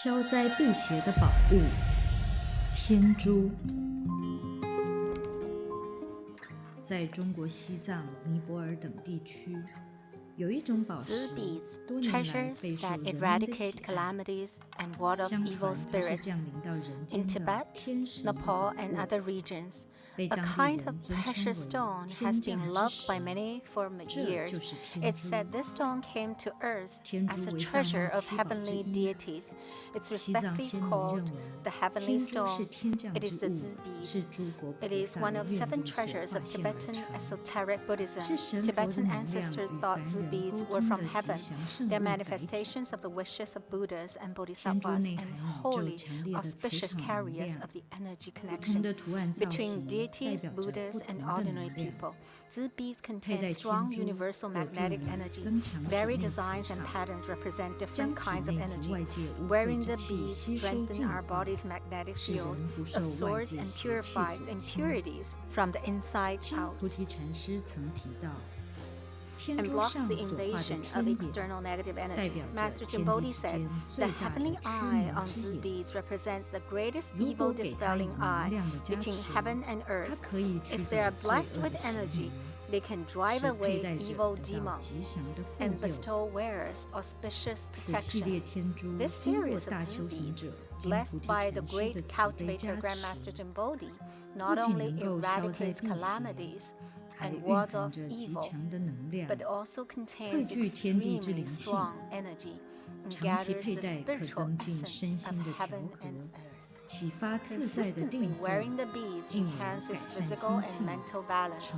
消灾避邪的宝物——天珠。在中国西藏、尼泊尔等地区，有一种宝石，多年来备受人们的喜爱。相传它是降临到人间的天使的宝物。A kind of precious stone has been loved by many for years. It's said this stone came to earth as a treasure of heavenly deities. It's respectfully called the heavenly stone. It is the Bead. It is one of 7 treasures of Tibetan esoteric Buddhism. Tibetan ancestors thought Beads were from heaven. They're manifestations of the wishes of Buddhas and Bodhisattvas and holy, auspicious carriers of the energy connection between deities, Buddhas, and ordinary people. Beads contain strong universal magnetic energy. Varied designs and patterns represent different kinds of energy. Wearing the beads strengthens our body's magnetic field, absorbs and purifies impurities from the inside out, and blocks the invasion of external negative energy. Master JinBodhi said, the heavenly eye on beads represents the greatest evil dispelling eye between heaven and earth. If they are blessed with energy, they can drive away evil demons and bestow wearers auspicious protection. This series of beads, blessed by the great cultivator Grandmaster JinBodhi, not only eradicates calamities and wards off evil, but also contains extremely strong energy and gathers the spiritual essence of heaven and earth. Consistently wearing the beads enhances physical and mental balance,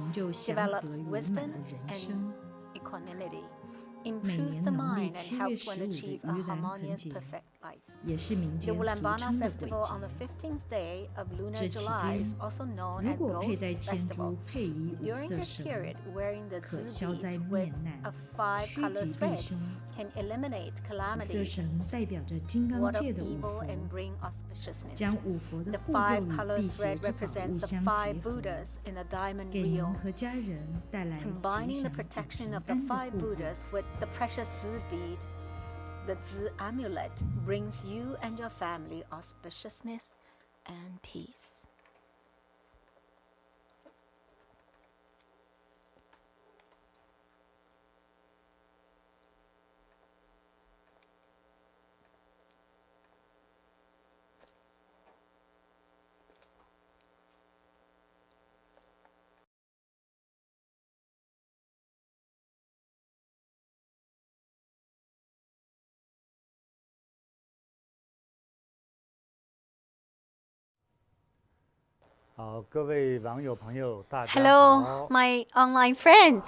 develops wisdom and equanimity, improves the mind, and helps one achieve a harmonious, perfect life. The Ulaanbaatar festival on the 15th day of lunar July is also known as Ghost Festival. During this period, wearing the beads with a 5-color thread can eliminate calamities, ward off evil, and bring auspiciousness. The 5-color thread represents the 5 Buddhas in a diamond reel. Combining the protection of the 5 Buddhas with the precious bead, the Dzi amulet brings you and your family auspiciousness and peace. Hello, my online friends.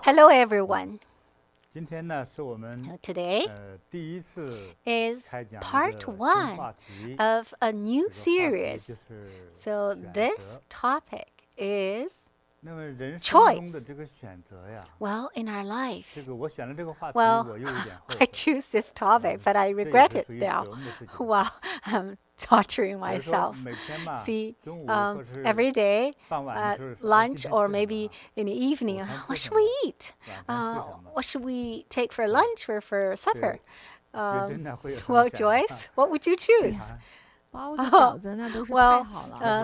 Hello, everyone. Today is part 1 of a new series. So this topic is choice. Well, in our life, I choose this topic, but I regret it now. Wow, I'm torturing myself. See, every day at lunch or maybe in the evening, what should we eat? What should we take for lunch or for supper? Well, Joyce, what would you choose? Well,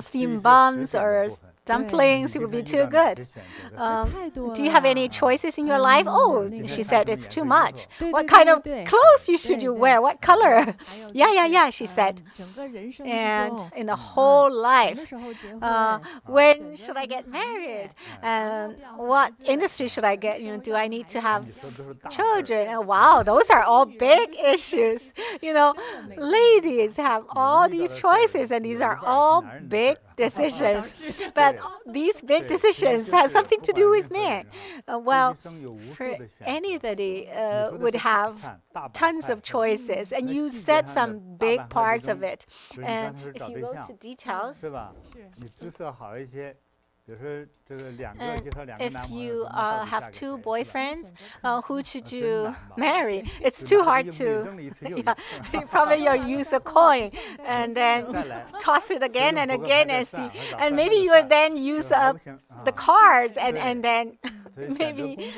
steamed buns or dumplings would be too good. Do you have any choices in your life? Oh, she said it's too much. What kind of clothes should you wear? What color? Yeah, she said. And in the whole life, when should I get married? And what industry should I get? Do I need to have children? And wow, those are all big issues. Ladies have all these choices, and these are all big decisions. But these big decisions have something to do with men. Well, for anybody would have tons of choices, and you said some big parts of it. And if you go to details, if you have 2 boyfriends, who should you marry? It's too hard to. Probably you'll use a coin and then toss it again and again and see. And maybe you will then use the cards and then maybe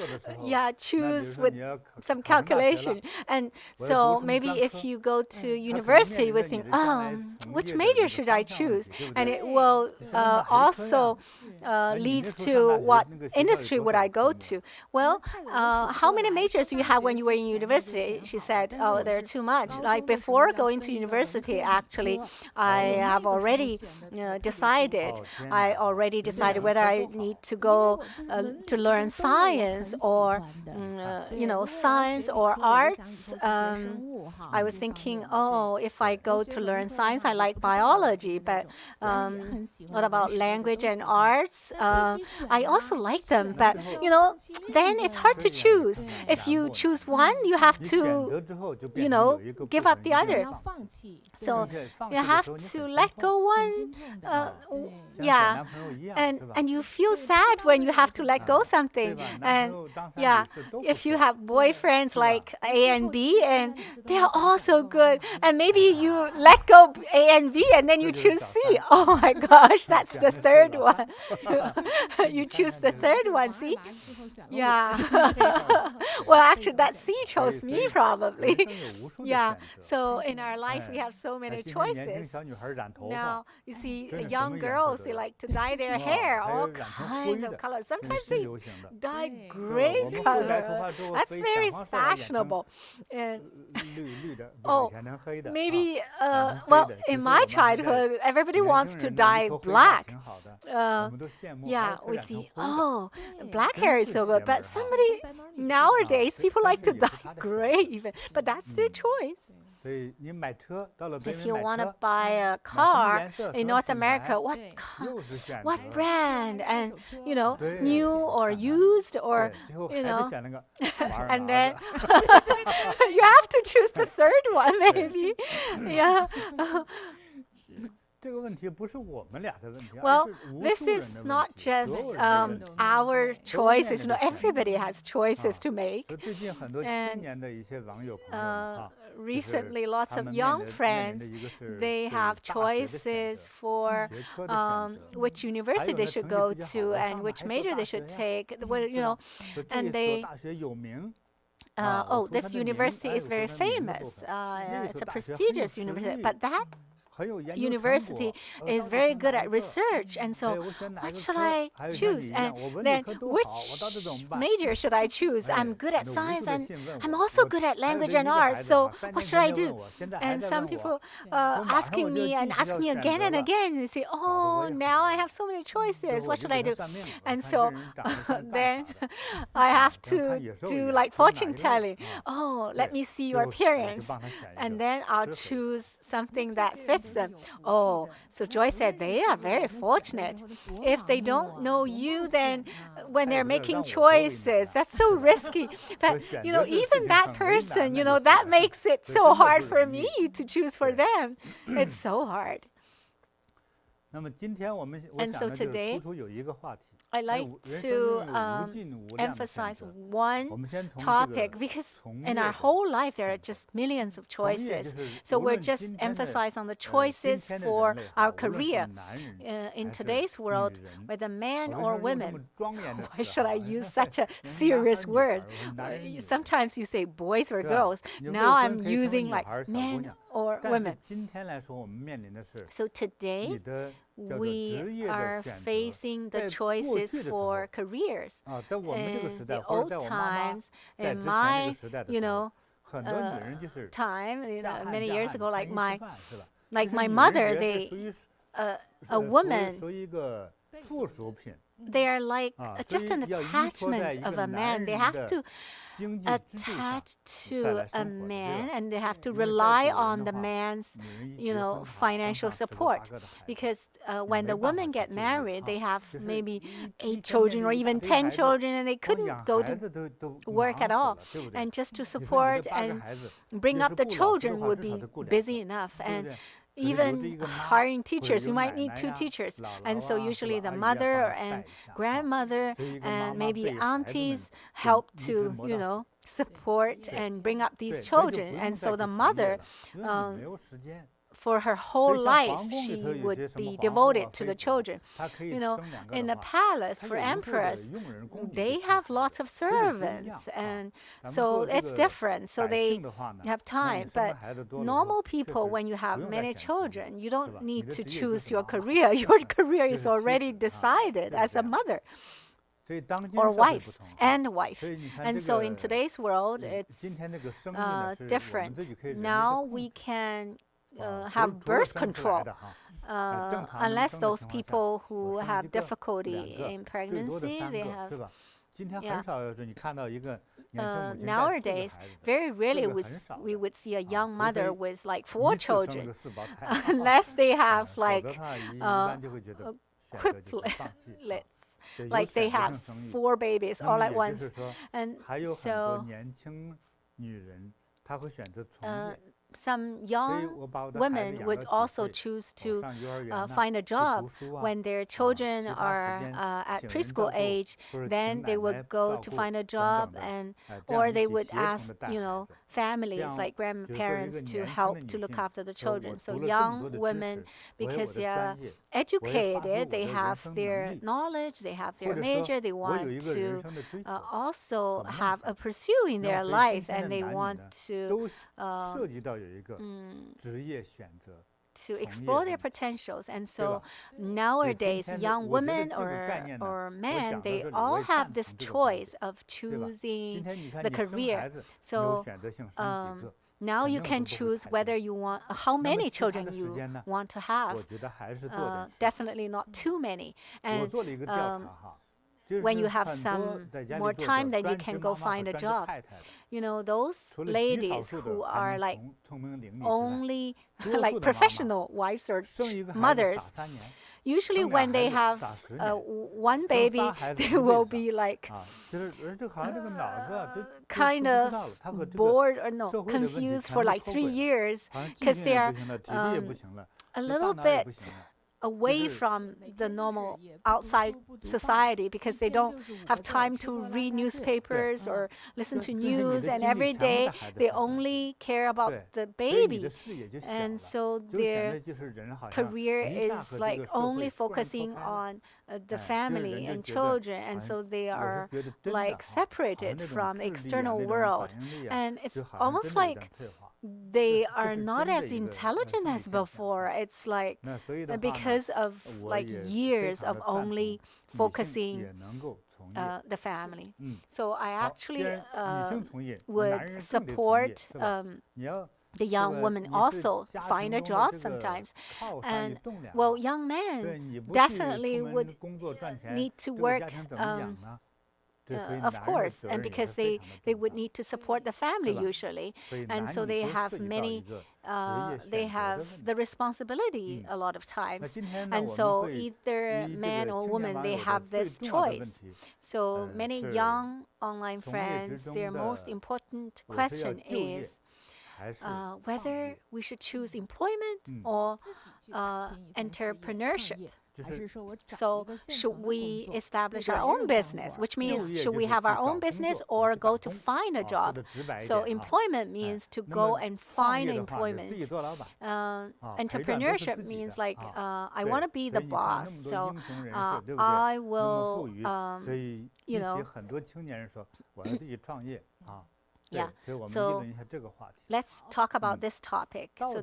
choose with some calculation. And so maybe if you go to university, you would think, which major should I choose? And it will also leads to what industry would I go to? Well, how many majors do you have when you were in university? She said, oh, there are too much. Like before going to university, actually, I have already decided. I already decided whether I need to go to learn science or, science or arts. I was thinking, if I go to learn science, I like biology, but what about language and arts? I also like them, but, then it's hard to choose. If you choose one, you have to, give up the other. So you have to let go one. And you feel sad when you have to let go something. And if you have boyfriends like A and B, and they're all so good, and maybe you let go A and B, and then you choose C. Oh my gosh, that's the third one. You choose the third one, see? Yeah. Well, actually, that C chose me probably. Yeah. So in our life, we have so many choices. Now, you see, young girls, they like to dye their hair, all kinds of colors. Sometimes they dye gray color. That's very fashionable. And, maybe, in my childhood, everybody wants to dye black. We see, black hair is so good. But nowadays, people like to dye gray even. But that's their choice. If you want to buy a car in North America, what brand? And, new or used or, and then you have to choose the third one, maybe. Yeah. Well, this is not just our choices. Everybody has choices to make. And recently, lots of young friends, they have choices for which university they should go to and which major they should take. And they this university is very famous. It's a prestigious university. But that university is very good at research, and so what should I choose? And then which major should I choose? I'm good at science and I'm also good at language and art, so what should I do? And some people asking me and ask me again and again, and say, now I have so many choices, what should I do? And so then I have to do like fortune telling. Let me see your appearance, and then I'll choose something that fits them. So Joy said they are very fortunate. If they don't know you, then when they're making choices, that's so risky. But, even that person, that makes it so hard for me to choose for them. It's so hard. And so today, I like to emphasize one topic, because in our whole life there are just millions of choices. So we're just emphasizing on the choices for our career. In today's world, whether man or women, why should I use such a serious word? Sometimes you say boys or girls. Now I'm using like men or women. So today, we are facing the choices for careers. In the old times, in my, time, many years ago, like my mother, a woman, they are like just an attachment of a man. They have to attach to a man, and they have to rely on the man's, financial support. Because when the women get married, they have maybe 8 children or even 10 children, and they couldn't go to work at all. And just to support and bring up the children would be busy enough. And even hiring teachers, you might need 2 teachers. And so usually the mother and grandmother and maybe aunties help to, support and bring up these children. And so the mother, for her whole life, she would be devoted to the children. In the palace for emperors, they have lots of servants, and so it's different. So they have time. But normal people, when you have many children, you don't need to choose your career. Your career is already decided as a mother or wife. And so in today's world, it's different. Now we can have birth control. Unless those people who have difficulty in pregnancy, they have. Nowadays, very rarely we would see a young mother with like 4 children, unless they have like quiplets. Like they have 4 babies all at once. And so some young women would also choose to find a job when their children are at preschool age. Then they would go to find a job, or they would ask, families like grandparents to help to look after the children. So young women, because they are educated, they have their knowledge, they have their major, they want to also have a pursuit in their life, and they want to explore their potentials. And so nowadays, young women or men, they all have this choice of choosing the career. So now you can choose whether you want, how many children you want to have. Definitely not too many. And when you have some more time, then you can go find a job. Those ladies who are like only like professional wives or mothers, usually when they have one baby, they will be like kind of bored or confused for like 3 years, because they are a little bit away from the normal outside society, because they don't have time to read newspapers or listen to news, and every day they only care about the baby. And so their career is like only focusing on the family and children, and so they are like separated from the external world. And it's almost like they are not as intelligent as before. It's like because of like years of only focusing the family. So I actually would support the young women also find a job sometimes. And well, young men definitely would need to work, of course, and because they would need to support the family usually, and so they have many, they have the responsibility a lot of times, and so either man or woman, they have this choice. So many young online friends, their most important question is whether we should choose employment or entrepreneurship. So should we establish our own business, which means should we have our own business or go to find a job? So employment means to go and find employment. Entrepreneurship means like I want to be the boss, so I will, yeah. So let's talk about this topic. So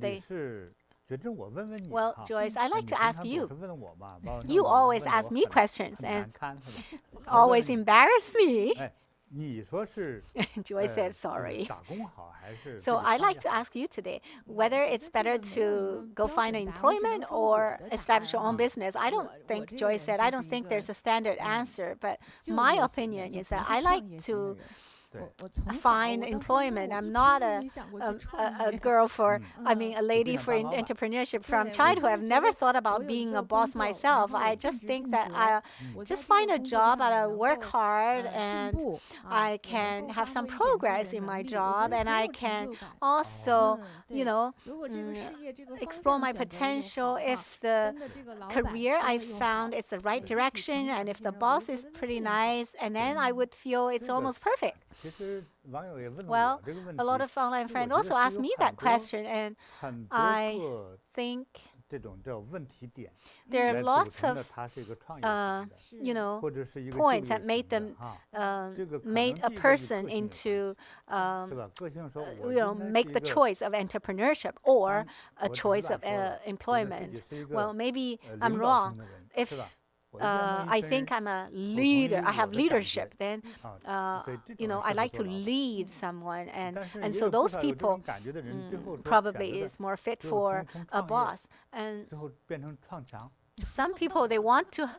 well, Joyce, I'd like to ask you. You always ask me questions and always embarrass me. Joyce said sorry. So I'd like to ask you today whether it's better to go find employment or establish your own business. I don't think, Joyce said, I don't think there's a standard answer, but my opinion is that I like to find employment. I'm not a girl for, a lady for entrepreneurship from childhood. I've never thought about being a boss myself. I just think that I just find a job and I work hard, and I can have some progress in my job, and I can also, explore my potential. If the career I found is the right direction, and if the boss is pretty nice, and then I would feel it's almost perfect. Well, a lot of online friends also ask me that question, and I think there are lots of points that made them made a person into make the choice of entrepreneurship or a choice of employment. Well, maybe I'm wrong. If I think I'm a leader, I have leadership, then I like to lead someone, and so those people probably is more fit for a boss. And some people, they want to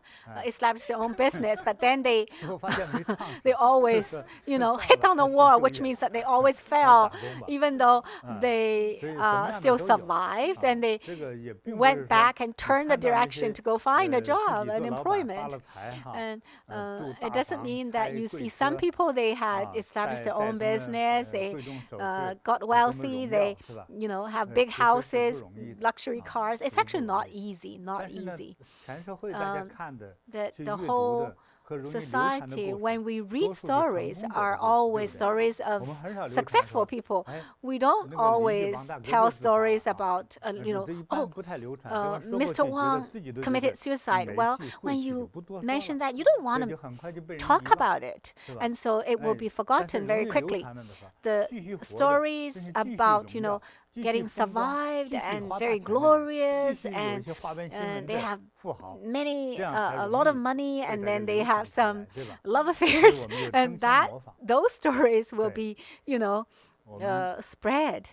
establish their own business, but then they always hit on the wall, which means that they always fail, even though they still survived, and they went back and turned the direction to go find a job, an employment. And it doesn't mean that you see some people, they had established their own business, they got wealthy, they have big houses, luxury cars. It's actually not easy. That the whole society, when we read stories, are always stories of successful people. We don't always tell stories about, Mr. Wang committed suicide. Well, when you mention that, you don't want to talk about it. And so it will be forgotten very quickly. The stories about, getting survived and very glorious, and they have a lot of money, and then they have some love affairs, and those stories will be, spread.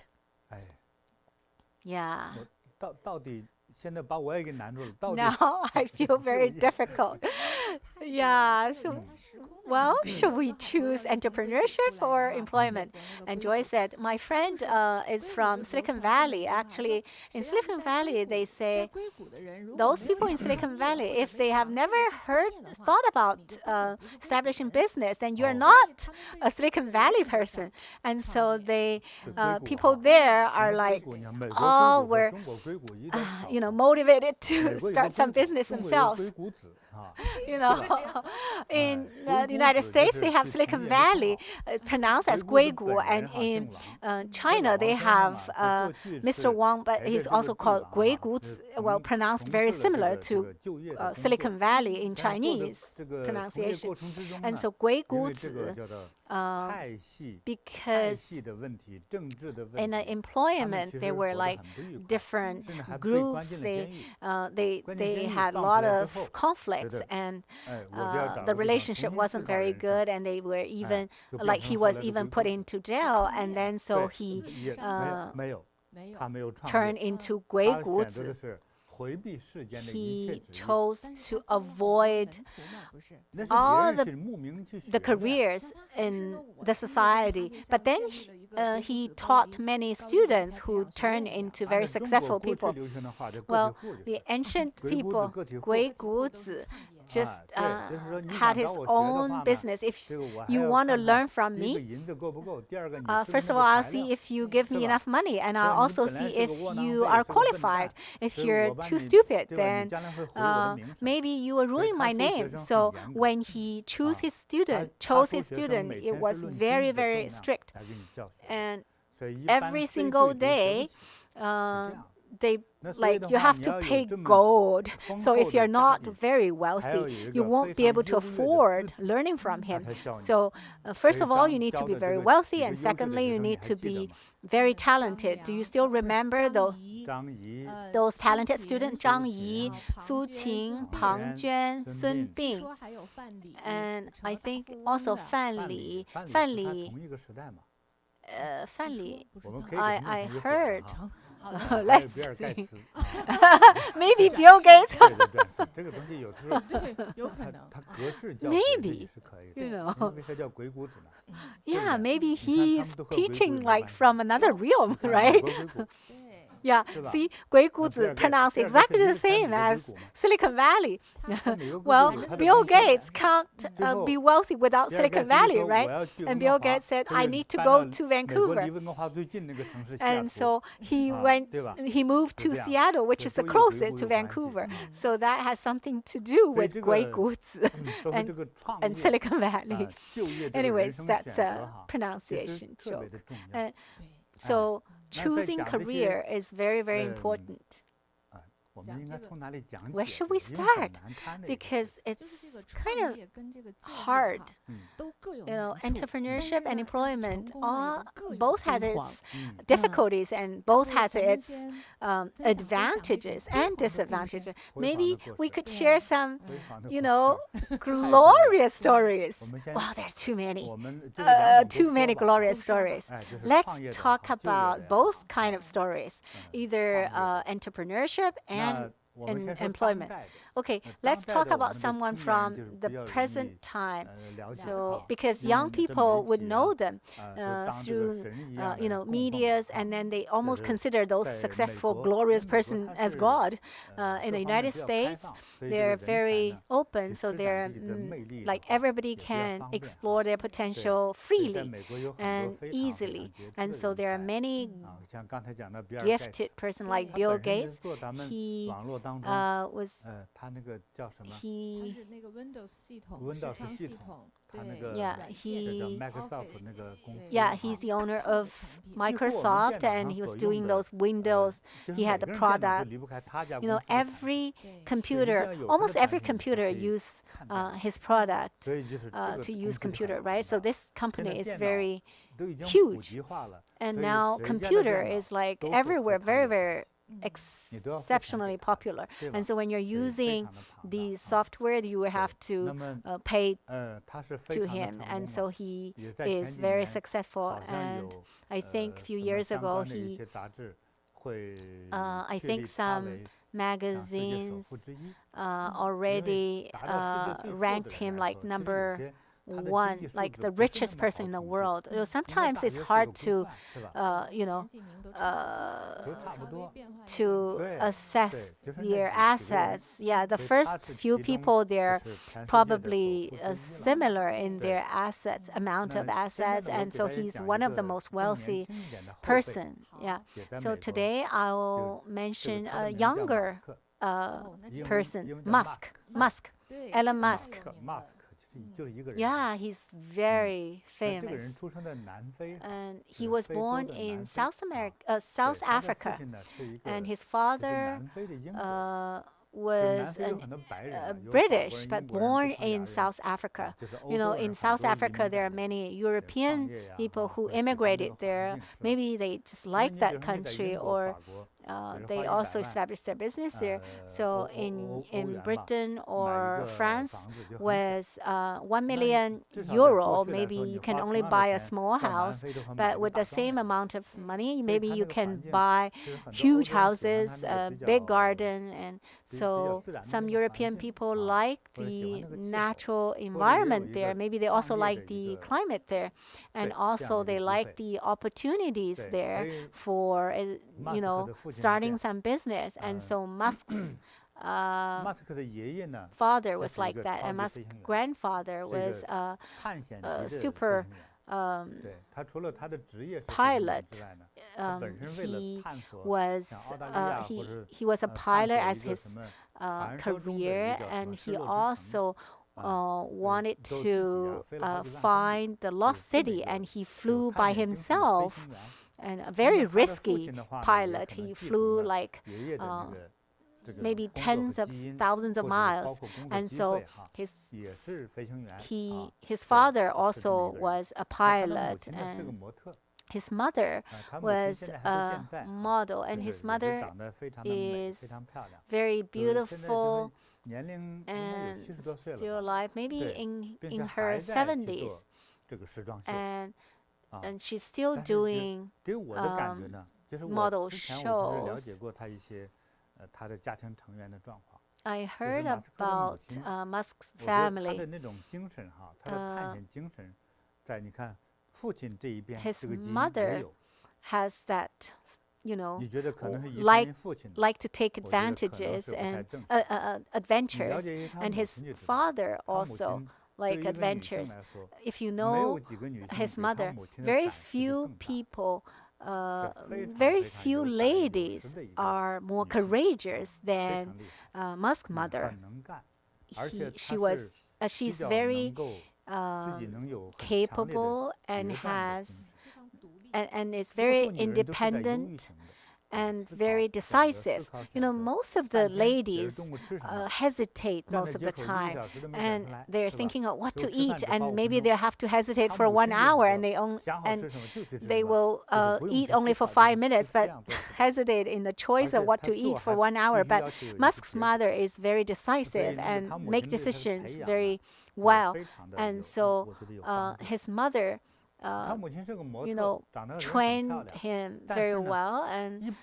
Yeah. Now I feel very difficult. Yeah. So, well, should we choose entrepreneurship or employment? And Joy said, my friend is from Silicon Valley. Actually, in Silicon Valley, they say those people in Silicon Valley, if they have never thought about establishing business, then you're not a Silicon Valley person. And so people there are like, we're motivated to start some business themselves. In the United States, they have Silicon Valley pronounced as Guigu, and in China, they have Mr. Wang, but he's also called Guigu, well, pronounced very similar to Silicon Valley in Chinese pronunciation. And so Guigu, because in the employment, there were like different groups. They had a lot of conflicts, and the relationship wasn't very good, and they were even he was even put into jail, and then so he turned into Guigu. He chose to avoid all the careers in the society. But then he taught many students who turned into very successful people. Well, the ancient people, Guigu just had his own business. If you want to learn from me, first of all, I'll see if you give me enough money, and I'll also see if you are qualified. If you're too stupid, then maybe you will ruin my name. So when he chose his student, it was very, very strict. And every single day, you have to pay gold. So if you're not very wealthy, you won't be able to afford learning from him. So first of all, you need to be very wealthy, and secondly, you need to be very talented. Do you still remember those talented students? Zhang Yi, Su Qing, Pang Juan, Sun Bing, and I think also Fan Li. I heard. Let's see. Maybe Bill Gates. Maybe, Yeah, maybe he's teaching like from another realm, right? Yeah, see, 鬼谷子 pronounced exactly the same as Silicon Valley. Well, Bill Gates can't be wealthy without Silicon Valley, right? And Bill Gates said, I need to go to Vancouver. And so he moved to Seattle, which is the closest to Vancouver. So that has something to do with 鬼谷子 and Silicon Valley. Anyways, that's a pronunciation joke. So choosing career is very, very important. Where should we start? Because it's kind of hard. Entrepreneurship and employment both has its difficulties and both has its advantages and disadvantages. Maybe we could share some, glorious stories. Wow, there's too many glorious stories. Let's talk about both kind of stories, either entrepreneurship and employment. Okay, let's talk about someone from the present time. So, because young people would know them through, medias, and then they almost consider those successful, glorious person as God. In the United States, they're very open, so they're like everybody can explore their potential freely and easily. And so there are many gifted person like Bill Gates. He was he's the owner of Microsoft, and he was doing those Windows. He had the product. Almost every computer used his product to use computer, right? So this company is very huge, and now computer is like everywhere, very, very exceptionally popular. And so when you're using the software, you will have to pay to him. And so he is very successful. And I think a few years ago, I think some magazines already ranked him like number one, like the richest person in the world. Sometimes it's hard to, to assess their assets. Yeah, the first few people, they're probably similar in their assets, amount of assets, and so he's one of the most wealthy person. Yeah. So today I will mention a younger person, Elon Musk. Yeah, he's very famous. And he was born in South Africa. And his father was British, but born in South Africa. In South Africa, there are many European people who immigrated there. Maybe they just like that country, or they also established their business there. So in Britain or France, with 1 million euro, maybe you can only buy a small house. But with the same amount of money, maybe you can buy huge houses, a big garden. And so some European people like the natural environment there. Maybe they also like the climate there. And also they like the opportunities there for, starting some business. And so Musk's father was like that, and Musk's grandfather was a super pilot. He was a pilot as his career, and he also wanted to find the lost city, and he flew by himself. And a very risky pilot. He flew like maybe tens of thousands of miles. And so his father also was a pilot, and his mother was a model, and his mother is very beautiful and still alive, maybe in her 70s. And she's still doing model shows. I heard about Musk's family. His mother has that like to take advantages and adventures, and his father also like adventures. If you know his mother, very few people, very few ladies are more courageous than Musk's mother. She's very capable and is very independent and very decisive. Most of the ladies hesitate most of the time, and they're thinking of what to eat, and maybe they have to hesitate for 1 hour, and they will eat only for 5 minutes, but hesitate in the choice of what to eat for 1 hour. But Musk's mother is very decisive and make decisions very well, and so his mother trained him very well, and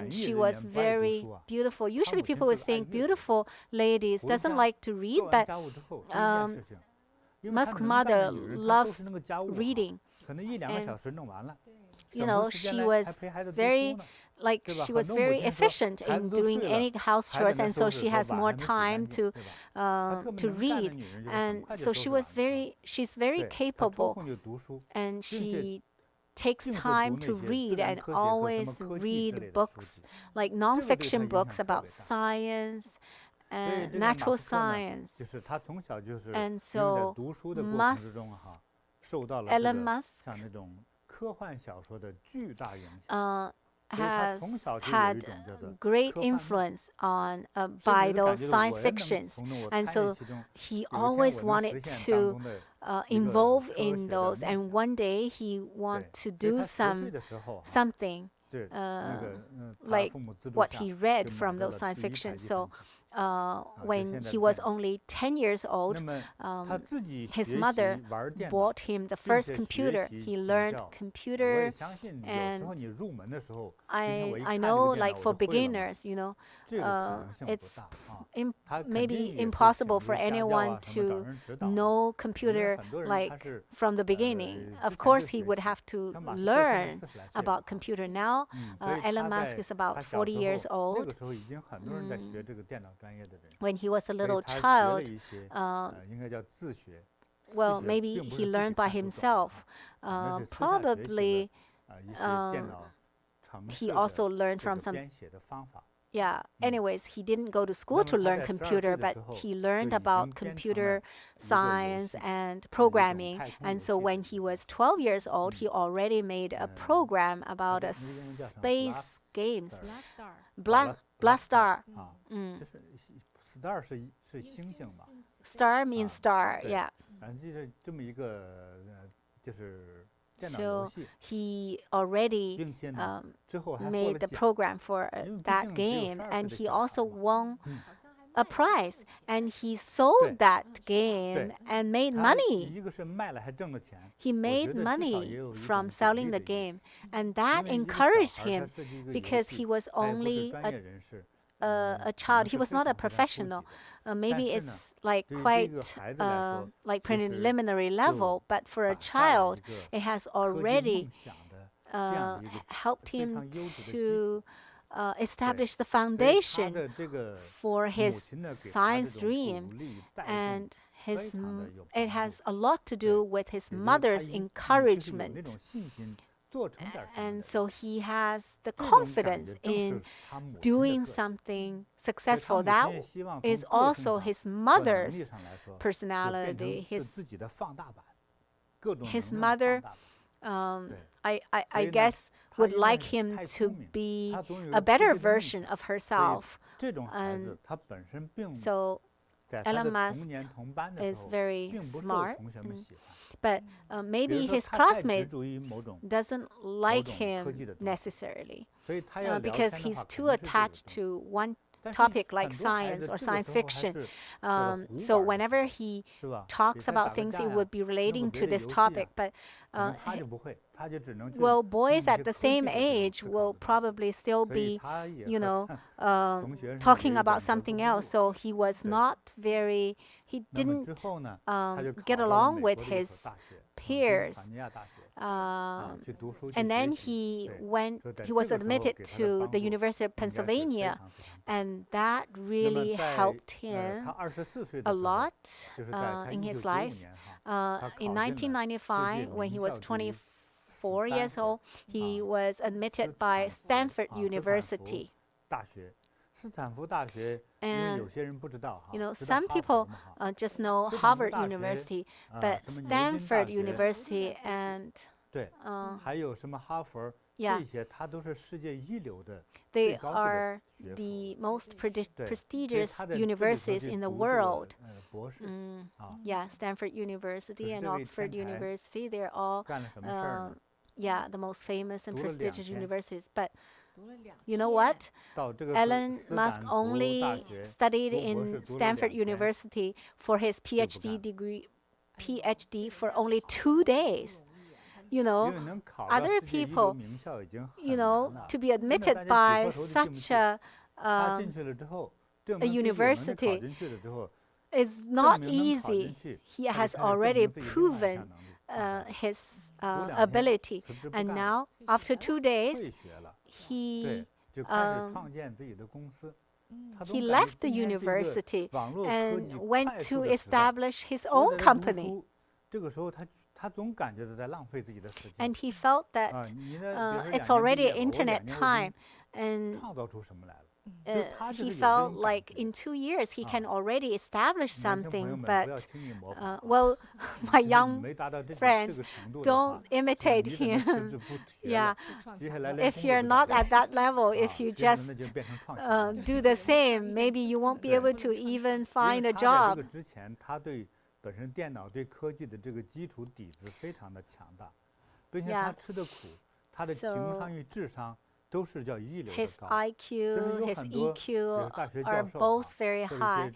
she was very beautiful. Usually people would think beautiful ladies doesn't like to read, but Musk's mother loves reading. And, she was very efficient in doing any house chores, and so she has more time to read. And so she's very capable, and she takes time to read and always read books, like non-fiction books about science and natural science. And so Elon Musk has had great influence on by those science fictions, and so he always wanted to involve in those, and one day he wanted to do something like what he read from those science fictions. So when he was only 10 years old, his mother bought him the first computer. He learned computer, and I know, like for beginners, it's maybe impossible for anyone to know computer like from the beginning. Of course, he would have to learn about computer. Now, Elon Musk is about 40 years old. When he was a little child, well, maybe he learned by himself. Probably he also learned from some. Yeah, anyways, he didn't go to school to learn computer, but he learned about computer science and programming. And so when he was 12 years old, he already made a program about a space games. Blastar. Star means star, yeah. So he already made the program for that game, and he also won a prize, and he sold that game and made money. He made money from selling the game, and that encouraged him because he was only a child. He was not a professional. Maybe it's like quite like preliminary level, but for a child, it has already helped him to establish the foundation for his science dream, and it has a lot to do with his mother's encouragement. And so he has the confidence in doing something successful. That is also his mother's personality. His mother, I guess, would like him to be a better version of herself. And so Elon Musk is very smart, but maybe his classmates doesn't like him necessarily because he's too attached to one topic like science or science fiction. So whenever he talks about things, it would be relating to this topic. But well, boys at the same age will probably still be, talking about something else. So he was not he didn't get along with his peers. And then he was admitted to the University of Pennsylvania, and that really helped him a lot in his life. In 1995, when he was 24 years old, he was admitted by Stanford University. And some people just know Harvard University, but Stanford University and they are the most prestigious universities in the world. Stanford University and Oxford University, they're all the most famous and prestigious universities. But you know what? Elon Musk only studied in Stanford University for his PhD for only 2 days. Other people, to be admitted by such a university is not easy. He has already proven his ability. And now, after 2 days, he left the university and went to establish his own company. And he felt that it's already internet time, and he felt like in 2 years he can already establish something. But well, my young friends, don't imitate him. If you're not at that level, if you just do the same, maybe you won't be able to even find a job. His IQ, his EQ are both very high.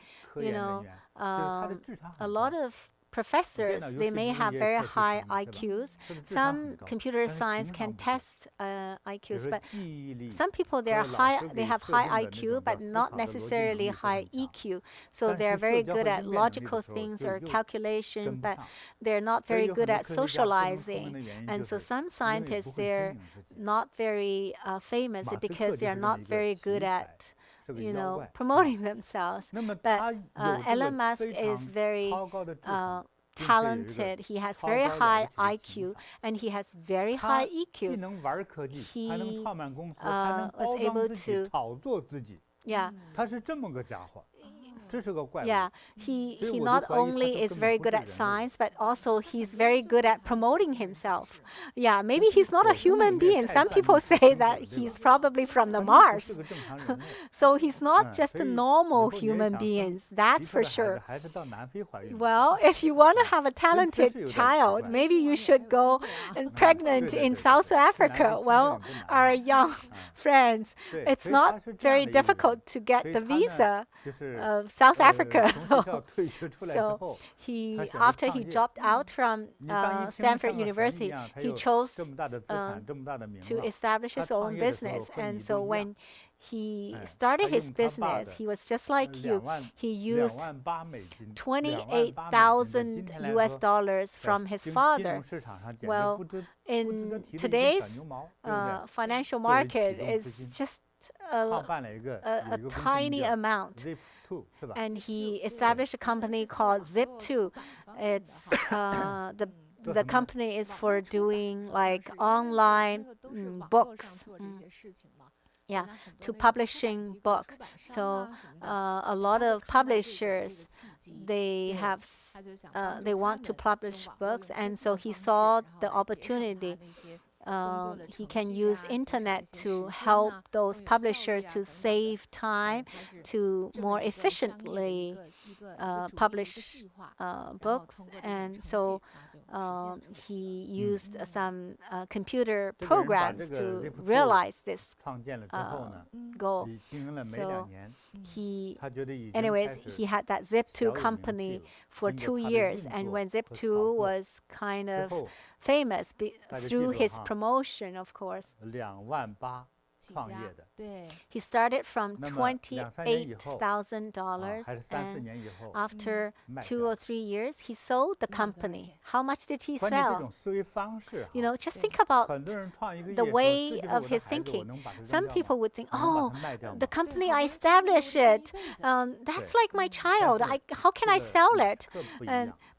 A lot of professors, they may have very high IQs. Some computer science can test IQs, but some people they have high IQ, but not necessarily high EQ. So they're very good at logical things or calculation, but they're not very good at socializing. And so some scientists, they're not very famous because they're not very good at promoting themselves. But Elon Musk is very talented. He has very high IQ and he has very high EQ. He was able to he not only is very good at science, but also he's very good at promoting himself. Maybe he's not a human being. Some people say that he's probably from the Mars. So he's not just a normal human being, that's for sure. Well, if you want to have a talented child, maybe you should go and pregnant in South Africa. Well, our young friends, it's not very difficult to get the visa of South Africa. So after he dropped out from Stanford University, he chose to establish his own business. And so when he started his business, he was just like you. He used $28,000 from his father. Well, in today's financial market, is just a tiny amount. And he established a company called Zip2. It's the company is for doing like online books. To publishing books. So a lot of publishers, they want to publish books, and so he saw the opportunity. He can use internet to help those publishers to save time, to more efficiently publish books. And so he used some computer programs to realize this goal. So he had that Zip2 company for 2 years. And when Zip2 was kind of famous through his promotion, of course. He started from $28,000, and after 2 or 3 years, he sold the company. How much did he sell? Just think about the way of his thinking. Some people would think, oh, the company I established it, that's like my child. How can I sell it?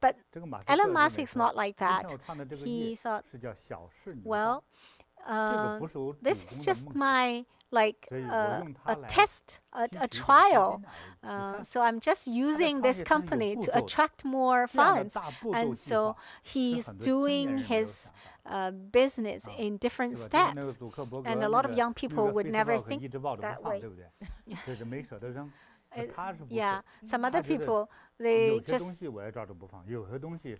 But Elon Musk is not like that. He thought, well, this is just my a test, a trial. So I'm just using this company to attract more funds. And so he's doing his business in different steps. And a lot of young people would never think that way. Yeah, some other people, they just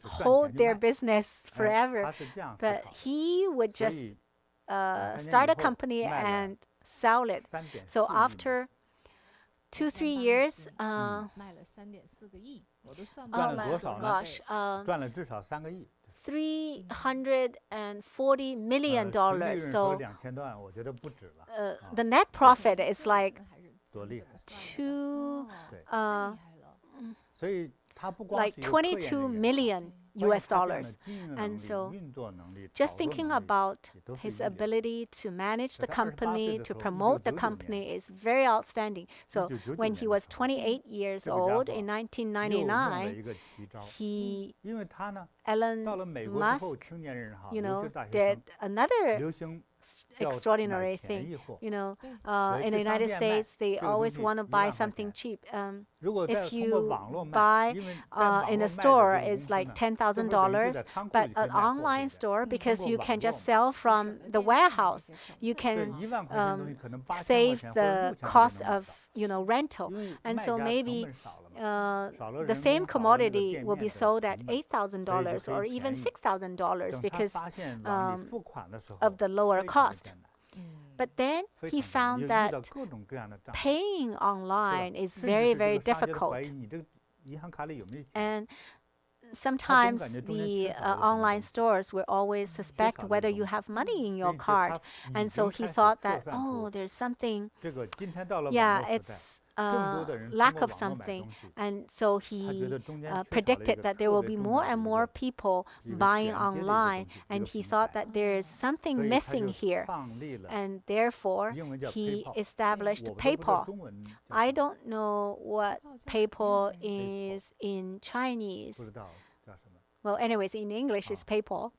hold their business forever. But he would just start a company and sell it. So after 2-3 years, oh gosh, $340 million. So the net profit is like $22 million. And so just thinking about his ability to manage the company, to promote the company is very outstanding. So when he was 28 years old in 1999, Elon Musk, did another extraordinary thing. In the United States, they always want to buy something cheap. If you buy in a store, it's like $10,000, but an online store, because you can just sell from the warehouse, you can save the cost of rental. And so maybe the same commodity will be sold at $8,000 or even $6,000 because of the lower cost. But then he found that paying online is very, very difficult. And sometimes the online stores will always suspect whether you have money in your card. And so he thought that, oh, there's something, it's lack of something. And so he predicted that there will be more and more people buying online. And he thought that there is something missing here. And therefore, he established PayPal. I don't know what PayPal is in Chinese. Well, anyways, in English, it's PayPal.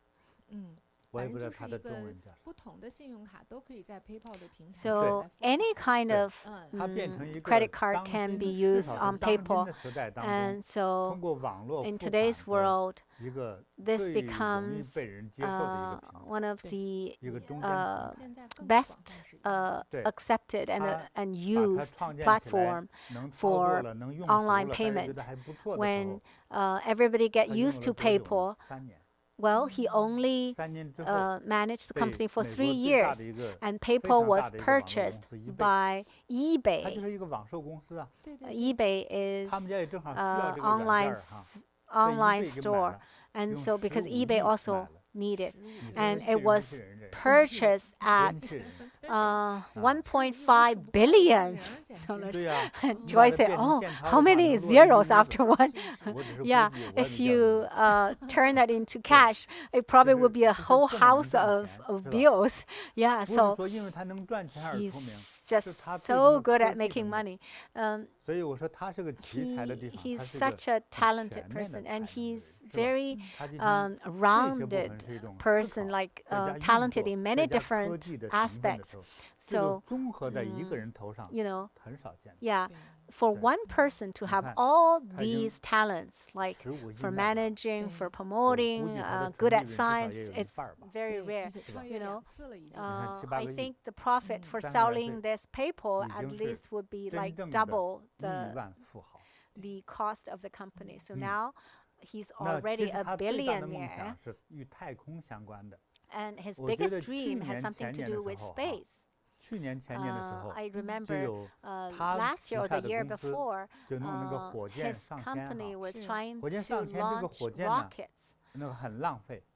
So any kind of credit card can be used on PayPal. And so in today's world, this becomes one of the best accepted and used platform for online payment. When everybody get used to PayPal, well, he only managed the company for 3 years, and PayPal was purchased by eBay. eBay is online store, and so because eBay also needed, and it was purchased at $1.5 billion. And Joy said, oh, how many zeros after one? Yeah, if you turn that into cash, it probably would be a whole house of bills. Yeah, so he's just so good at making money. He's such a talented person, and he's very rounded person, like talented in many different aspects. So, yeah, for one person to have all these talents, like for managing, for promoting, good at science, it's very rare. I think the profit for selling this PayPal at least would be like double the cost of the company. So now he's already a billionaire. And his biggest dream has something to do with space. I remember last year or the year before, his company was trying to launch rockets.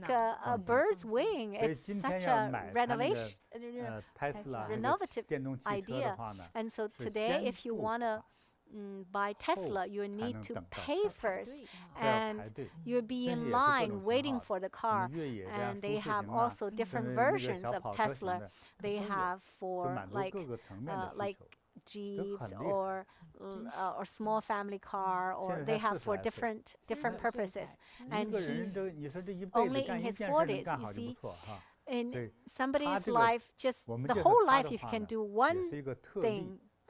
like a bird's wing. It's such a renovative idea. And so today, if you want to buy Tesla, you need to pay first, and you'll be in line waiting for the car. And they have also different versions of Tesla. They have for like Jeeps or small family car, or they have for different purposes. And he's only in his 40s. You see, in somebody's life, just the whole life, if you can do one thing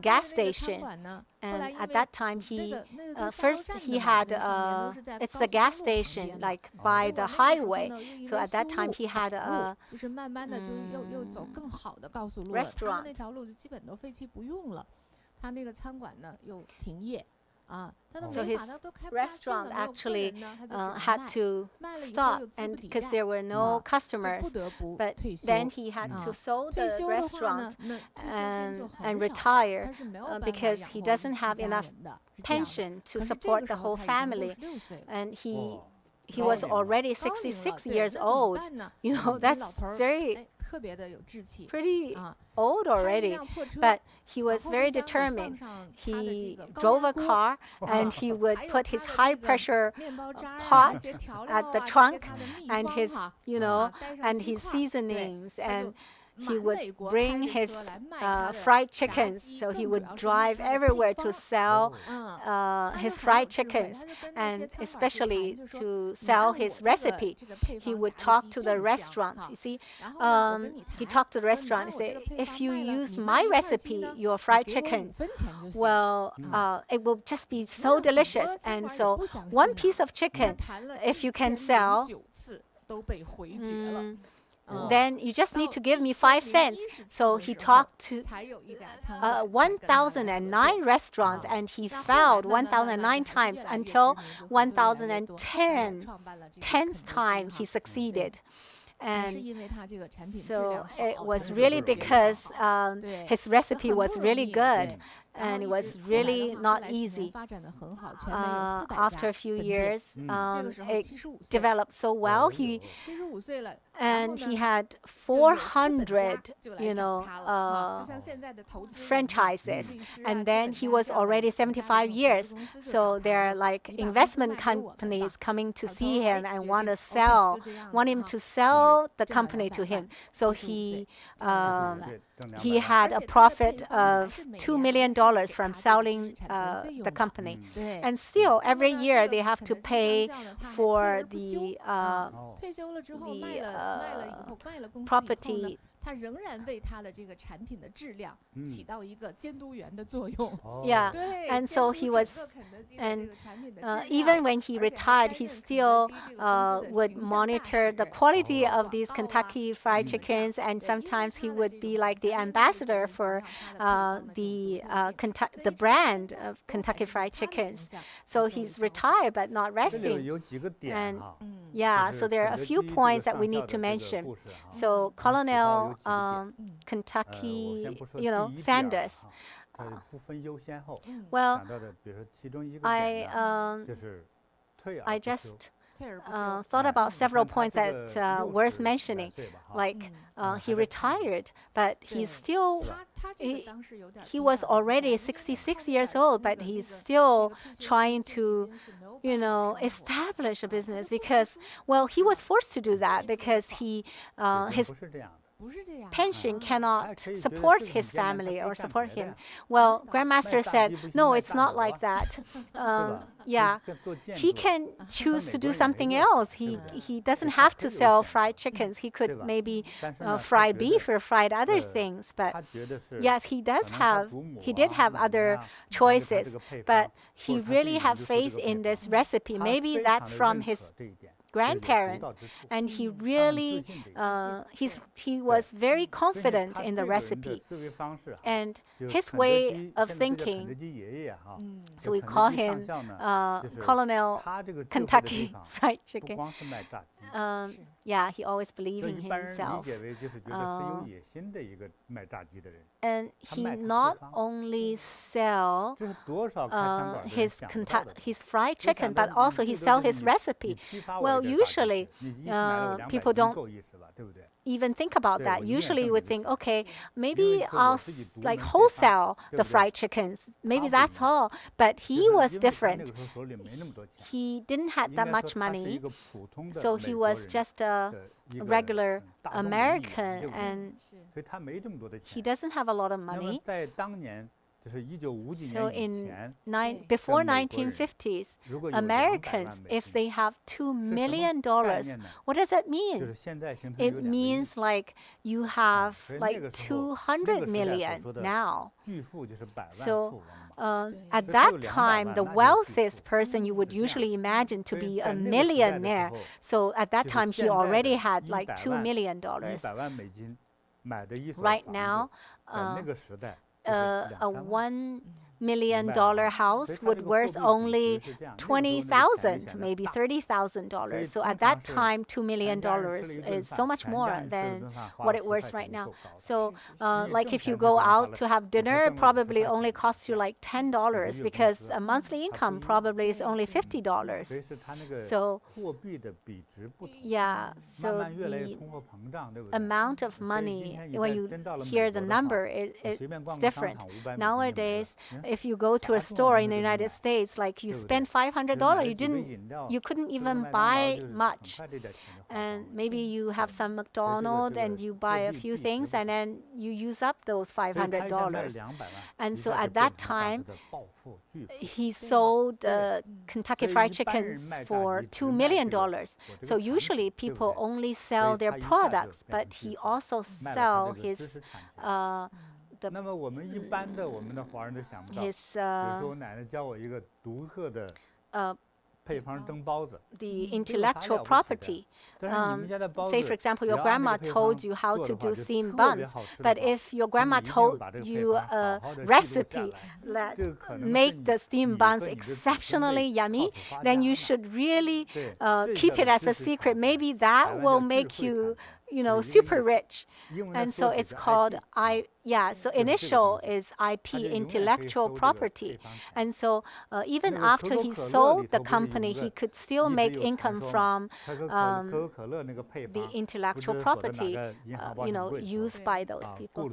gas station. And at that time, first he had it's a gas station like by the highway. So at that time he had a restaurant. So his restaurant actually had to stop, and because there were no customers, but then he had to sell the restaurant and retire because he doesn't have enough pension to support the whole family, and he was already 66 years old. You know, that's pretty old already, but he was very determined. He drove a car and he would put his high pressure pot at the trunk and his, and his seasonings, and he would bring his fried chickens. So he would drive everywhere to sell his fried chickens, and especially to sell his recipe. He would talk to the restaurant. You see, he talked to the restaurant and say, if you use my recipe, your fried chicken, well, it will just be so delicious. And so one piece of chicken, if you can sell, then you just need to give me 5 cents. So he talked to 1,009 restaurants, and he failed 1,009 times until 10th time he succeeded. And so it was really because his recipe was really good, and it was really not easy. After a few years, it developed so well. He had 400, franchises, and then he was already 75 years. So there are like investment companies coming to see him and want him to sell the company to him. So he had a profit of $2 million from selling the company. And still, every year they have to pay for the property. Yeah, and so he was, and even when he retired, he still would monitor the quality of these Kentucky Fried Chickens, and sometimes he would be like the ambassador for the brand of Kentucky Fried Chickens. So he's retired but not resting. And yeah, so there are a few points that we need to mention. So Colonel Kentucky, Sanders. Well, I just thought about several points that worth mentioning. Like he retired, but he's still he was already 66 years old, but he's still trying to establish a business because, well, he was forced to do that because his pension cannot support his family or support him. Well, Grandmaster said, no, it's not like that. Yeah, he can choose to do something else. He doesn't have to sell fried chickens. He could maybe fry beef or fried other things. But yes, he did have other choices. But he really had faith in this recipe. Maybe that's from his grandparents, and he really he was very confident in the recipe and his way of thinking. So we call him Colonel Kentucky Fried Chicken. Yeah, he always believed in himself. And he not only sell his fried chicken, but also he sell his recipe. Well, usually people don't even think about that. Usually you would think, okay, maybe I'll like wholesale the fried chickens. Maybe that's all. But he was different. He didn't have that much money, so he was just a regular American, and he doesn't have a lot of money. So before 1950s, Americans, if they have $2 million, what does that mean? It means like you have like 200 million now. So at that time, the wealthiest person you would usually imagine to be a millionaire. So at that time, he already had like $2 million. Right now, a $1 million house would worth only $20,000, maybe $30,000. So at that time, $2 million is so much more than what it worth right now. So like if you go out to have dinner, it probably only costs you like $10 because a monthly income probably is only $50. So yeah, so the amount of money, when you hear the number, it's different. Nowadays, if you go to a store in the United States, like you spend $500, you couldn't even buy much. And maybe you have some McDonald's and you buy a few things and then you use up those $500. And so at that time, he sold Kentucky Fried Chickens for $2 million. So usually people only sell their products, but he also sell his the intellectual property. Say, for example, your grandma told you how to do steamed buns, but if your grandma told you a recipe that make the steamed buns exceptionally yummy, then you should really keep it as a secret. Maybe that will make you super rich. And so it's called so initial is IP, intellectual property. And so even after he sold the company, he could still make income from the intellectual property, used by those people.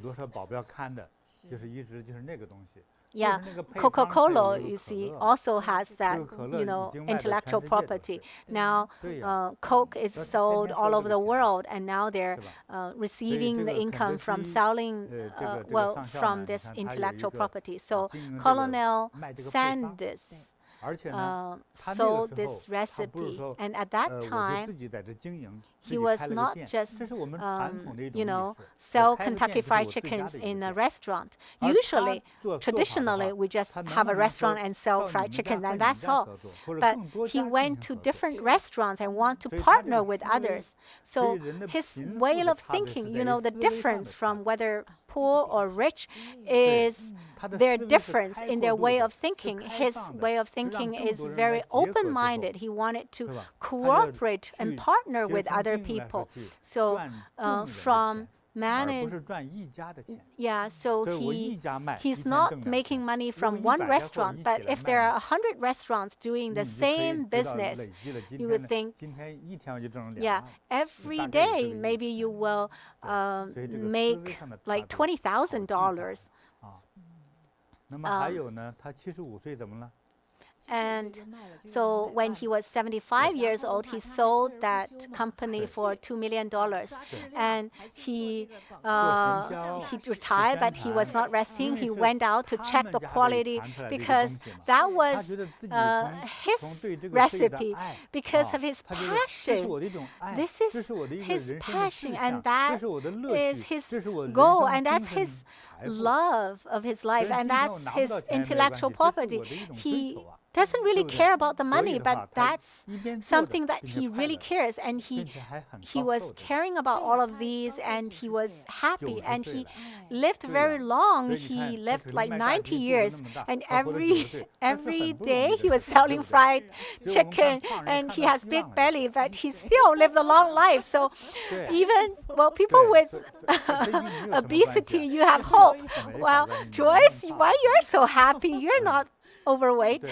Yeah, Coca-Cola, you see, also has that, intellectual property. Now, Coke is sold all over the world, and now they're receiving the income from selling, from this intellectual property. So Colonel Sanders sold this recipe, and at that time, he was not just, sell Kentucky Fried Chickens in a restaurant. Usually, traditionally, we just have a restaurant and sell fried chicken, and that's all. But he went to different restaurants and want to partner with others. So his way of thinking, the difference from whether poor or rich is their difference in their way of thinking. His way of thinking is very open-minded. He wanted to cooperate and partner with other people. So from so he's not making money from one restaurant, but if there are 100 restaurants doing the same business, you would think, every day maybe you will make like $20,000. And so when he was 75 years old, he sold that company for $2 million. And he retired, but he was not resting. He went out to check the quality because that was his recipe, because of his passion. This is his passion, and that is his goal, and that's his love of his life, and that's his intellectual property. He doesn't really care about the money, but that's something that he really cares. And he was caring about all of these, and he was happy, and he lived very long. He lived like 90 years, and every day he was selling fried chicken, and he has big belly, but he still lived a long life. So even, people with obesity, you have hope. Well, Joyce, why you're so happy? You're not overweight.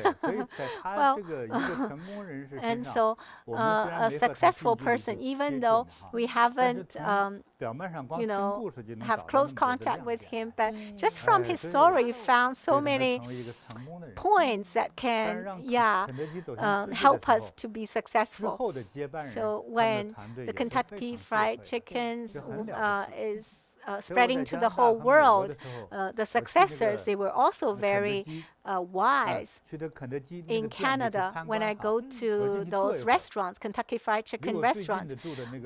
And so a successful person, even though we haven't, have close contact with him, but just from his story, found so many points that can, help us to be successful. So when the Kentucky Fried Chickens is spreading to the whole world, the successors, they were also very wise. In Canada, when I go to those restaurants, Kentucky Fried Chicken restaurants,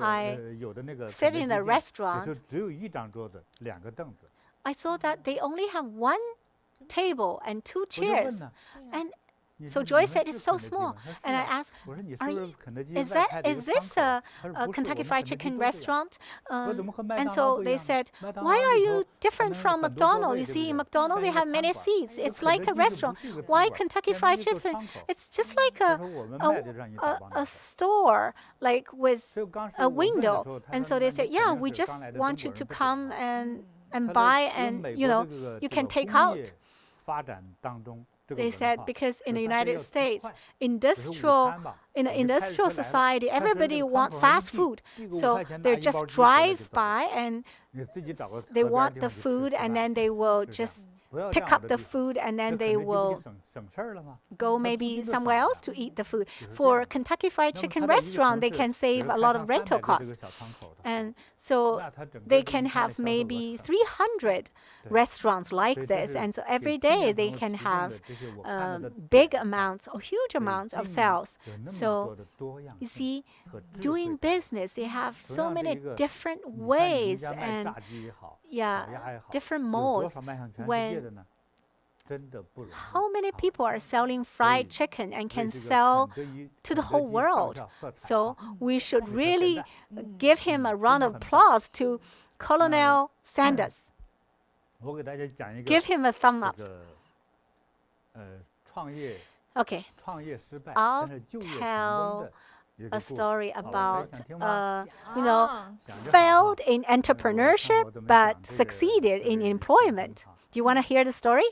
I sit in a restaurant, I saw that they only have one table and two chairs. And So Joy said it's so small. And I asked, is this a Kentucky Fried Chicken restaurant? And so they said, why are you different from McDonald's? You see, in McDonald's, they have many seats. It's like a restaurant. Why Kentucky Fried Chicken? It's just like a store, like with a window. And so they said, yeah, we just want you to come and buy, and, you can take out. They said because in the United States, in the industrial society, everybody wants fast food. So they just drive by and they want the food, and then they will just pick up the food, and then they will go maybe somewhere else to eat the food. For Kentucky Fried Chicken restaurant, they can save a lot of rental costs. And so they can have maybe 300 restaurants like this. And so every day they can have big amounts or huge amounts of sales. So you see, doing business, they have so many different ways and different modes. How many people are selling fried chicken and can sell to the whole world? So we should really give him a round of applause to Colonel Sanders. Give him a thumb up. Okay, I'll tell a story about, failed in entrepreneurship but succeeded in employment. Do you want to hear the story?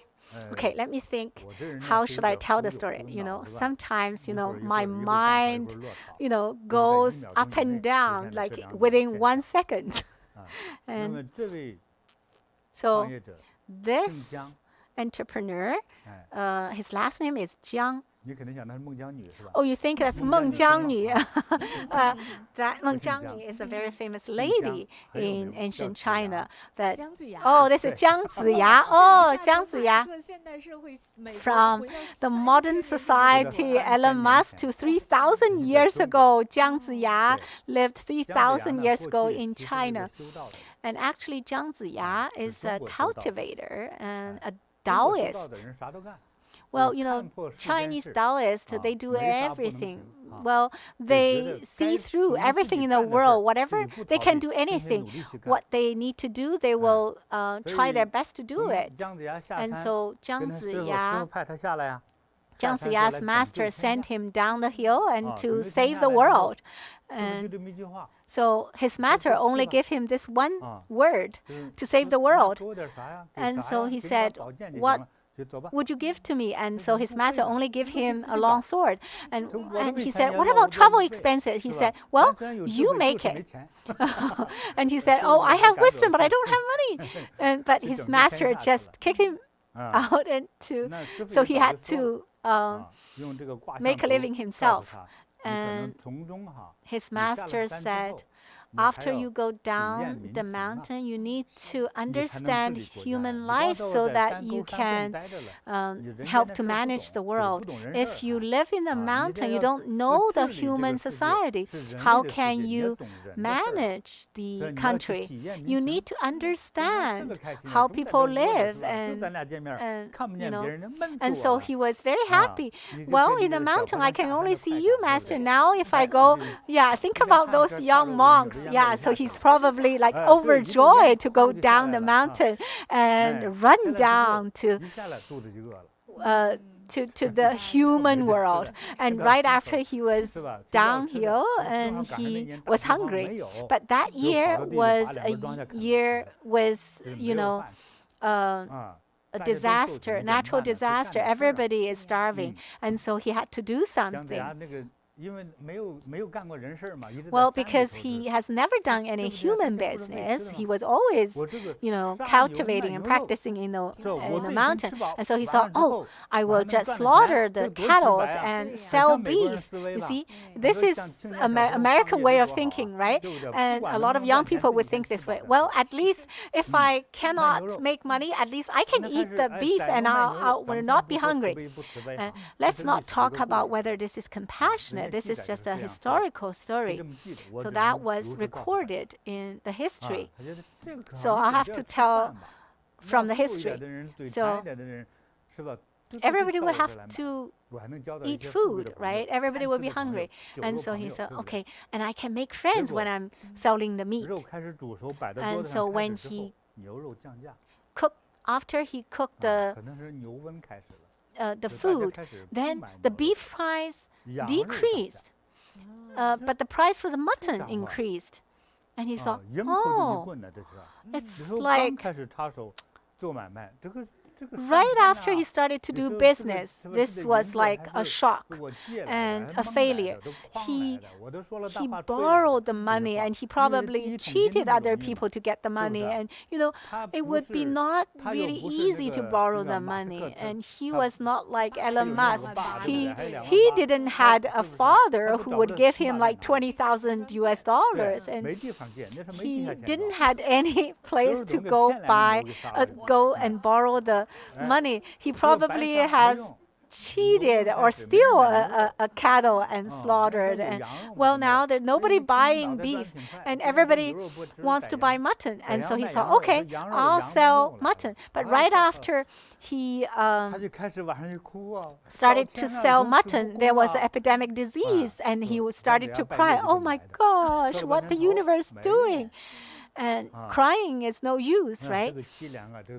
Okay, let me think. How should I tell the story? Sometimes, my mind, goes up and down like within 1 second. And so this entrepreneur, his last name is Jiang. Oh, you think that's Meng Jiangnu? That Meng Jiangnu is a very famous lady in ancient China. This is Jiang Ziya. Oh, Jiang Ziya. From the modern society, Elon Musk, to 3,000 years ago, Jiang Ziya lived 3,000 years ago in China. And actually, Jiang Ziya is a cultivator and a Taoist. Well, Chinese Taoists, they do everything. Well, they see through everything in the world. Whatever, they can do anything. What they need to do, they will try their best to do it. And so Jiang Ziya's master sent him down the hill and to save the world. And so his master only gave him this one word to save the world. And so he said, what would you give to me? And so his master only gave him a long sword. And he said, what about travel expenses? He said, well, you make it. And he said, oh, I have wisdom, but I don't have money. But his master just kicked him out. So he had to make a living himself. And his master said, after you go down the mountain, you need to understand human life so that you can help to manage the world. If you live in the mountain, you don't know the human society. How can you manage the country? You need to understand how people live. And so he was very happy. Well, in the mountain, I can only see you, Master. Now, if I go, think about those young monks. So he's probably like overjoyed to go down the mountain and run down to the human world. And right after he was downhill and he was hungry. But that year was a year with, a disaster, natural disaster. Everybody is starving. And so he had to do something. Well, because he has never done any human business, he was always, cultivating and practicing in the mountain. And so he thought, oh, I will just slaughter the cattle and sell beef. You see, this is American way of thinking, right? And a lot of young people would think this way. Well, at least if I cannot make money, at least I can eat the beef and I will not be hungry. Let's not talk about whether this is compassionate. This is just a historical story. So that was recorded in the history. So I'll have to tell from the history. So everybody would have to eat food, right? Everybody would be hungry. And so he said, okay, and I can make friends when I'm selling the meat. And so when he after he cooked the food, then the beef price decreased, but the price for the mutton increased. And he thought, oh, it's like right after he started to do business, this was like a shock and a failure. He borrowed the money, and he probably cheated other people to get the money. And it would be not really easy to borrow the money. And he was not like Elon Musk. He didn't had a father who would give him like $20,000 US, and he didn't had any place to go and borrow the money. He probably has cheated or steal a cattle and slaughtered. And well, now there's nobody buying beef, and everybody wants to buy mutton. And so he thought, okay, I'll sell mutton. But right after he started to sell mutton, there was an epidemic disease, and he started to cry, oh my gosh, what the universe doing? And crying is no use, right?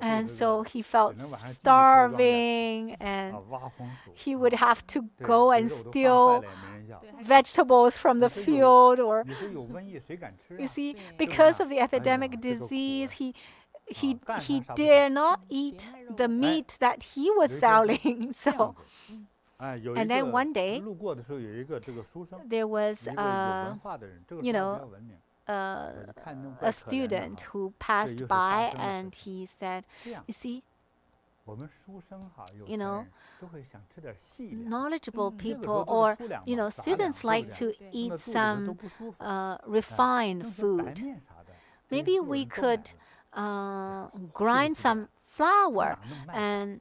And so he felt starving, and he would have to go and steal vegetables from the field. Or you see, because of the epidemic disease, he dare not eat the meat that he was selling. So, and then one day, there was a student who passed by, and he said, you see, knowledgeable people or students like to eat some refined food. Maybe we could grind some flour, and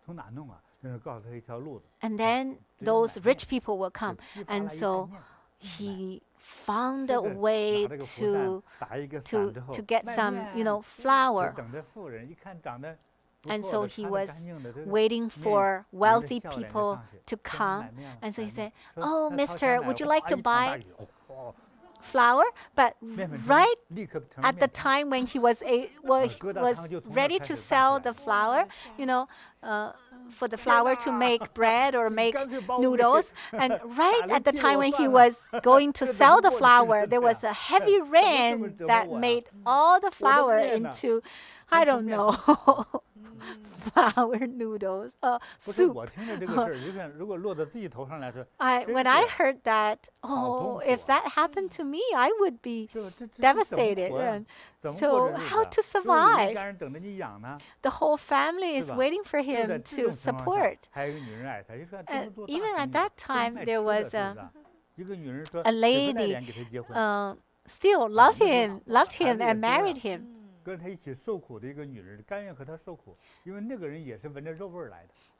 then those rich people will come. And so he found a way to get some flour. And so he was waiting for wealthy people to come. And so he said, oh, mister, would you like to buy flour? But right at the time when he was ready to sell the flour, for the flour to make bread or make noodles. And right at the time when he was going to sell the flour, there was a heavy rain that made all the flour into, I don't know, flour noodles, soup. When I heard that, if that happened to me, I would be devastated. And so how to survive? The whole family is waiting for him to support. And even at that time, there was a lady still loved him and married him.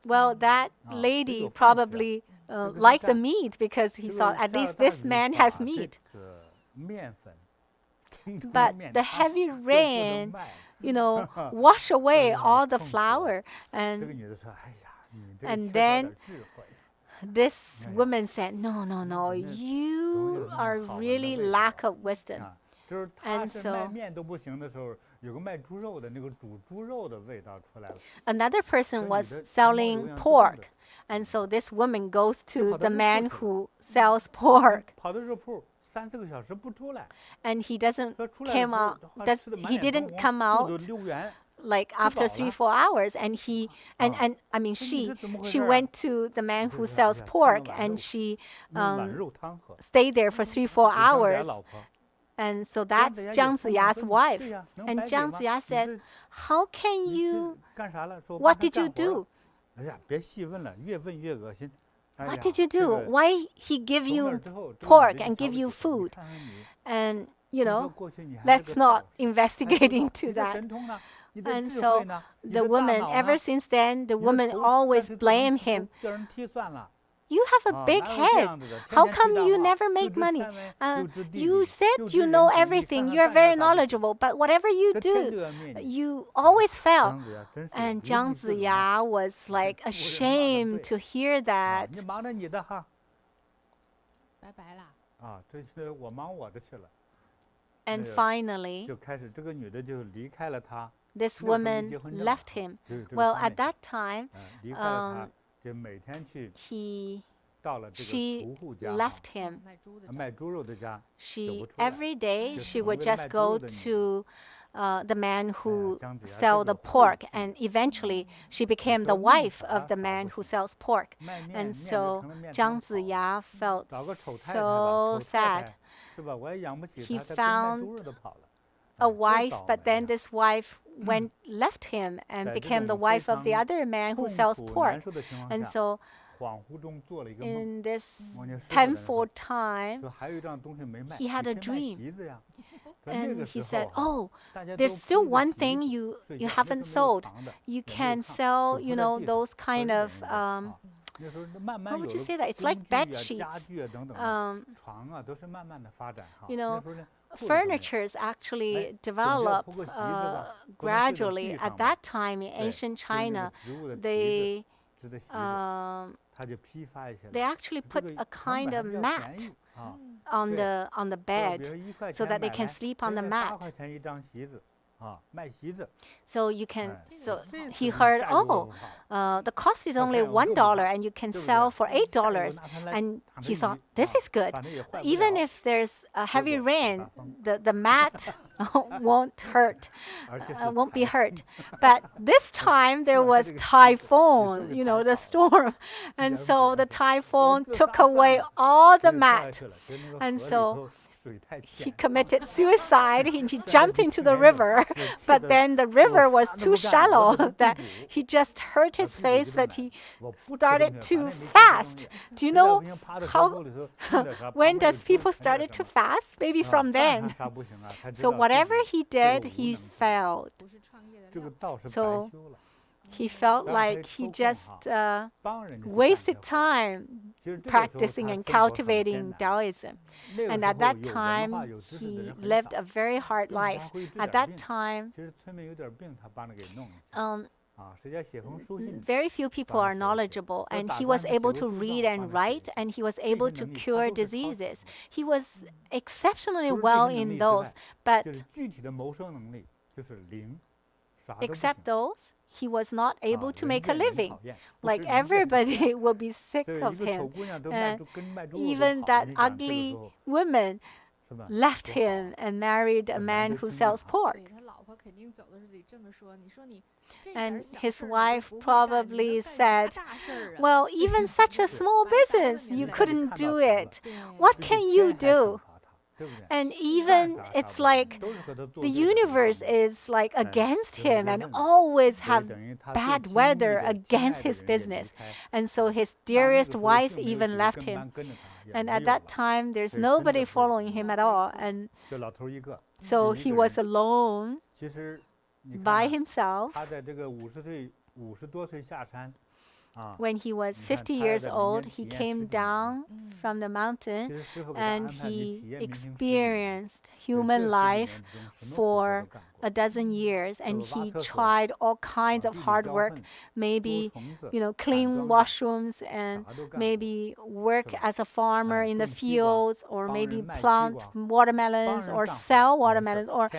Well, that lady probably liked the meat because he thought, at least this man has meat. But the heavy rain, wash away all the flour. And then this woman said, no, you are really lack of wisdom. And so another person was selling pork. And so this woman goes to the man who sells pork. And he didn't come out like after 3-4 hours. And she went to the man who sells pork, and she stayed there for 3-4 hours. And so that's Jiang Ziya's wife. And Jiang Ziya said, how can you, what did you do? What did you do? Why he give you pork and give you food? And, let's not investigate into that. And so the woman, ever since then, the woman always blamed him. you have a big head. How come you never make money? You said you know everything. You're very knowledgeable, but whatever you do, you always fail. And Jiang Ziya was like ashamed to hear that. 拜拜啦。 啊，这是我忙我的去了。 And finally, 就开始这个女的就离开了他。 this woman left him. Well, at that time, 离开了他，就每天去 到了这个 she 屠户家 left him. 卖猪肉的家。 She every day she would just go to the man who sell the pork, and eventually she became the wife of the man who sells pork. And so Jiang Ziya felt so sad. He found a wife, but then this wife left him and became the wife of the other man who sells pork. And so in this painful time, he had a dream. And he said, "Oh, there's still one thing you haven't sold. You can sell, you know, those kind of how would you say that? It's like bed sheets. You know, furnitures actually develop gradually. At that time in ancient China, they actually put a kind of mat on the bed so that they can sleep on the mat. So you can, so he heard, oh, the cost is only $1 and you can sell for $8. And he thought, this is good. Even if there's a heavy rain, the mat won't be hurt. But this time there was typhoon, you know, the storm. And so the typhoon took away all the mat. And so he committed suicide. He jumped into the river, but then the river was too shallow that he just hurt his face, but he started to fast. Do you know how, when does people started to fast? Maybe from then. So whatever he did, he failed. So he felt like he just wasted time practicing and cultivating Taoism. And at that time, he lived a very hard life. At that time, very few people are knowledgeable, and he was able to read and write, and he was able to cure diseases. He was exceptionally well in those, but except those, he was not able to make a living. Like everybody will be sick of him. Even that ugly woman left him and married a man who sells pork. And his wife probably said, well, even such a small business, you couldn't do it. What can you do? And even it's like the universe is like against him and always have bad weather against his business. And so his dearest wife even left him. And at that time, there's nobody following him at all. And so he was alone by himself. When he was 50 years old, he came down from the mountain and he experienced human life for a dozen years, and he tried all kinds of hard work, maybe, you know, clean washrooms and maybe work as a farmer in the fields, or maybe plant watermelons or sell watermelons, or,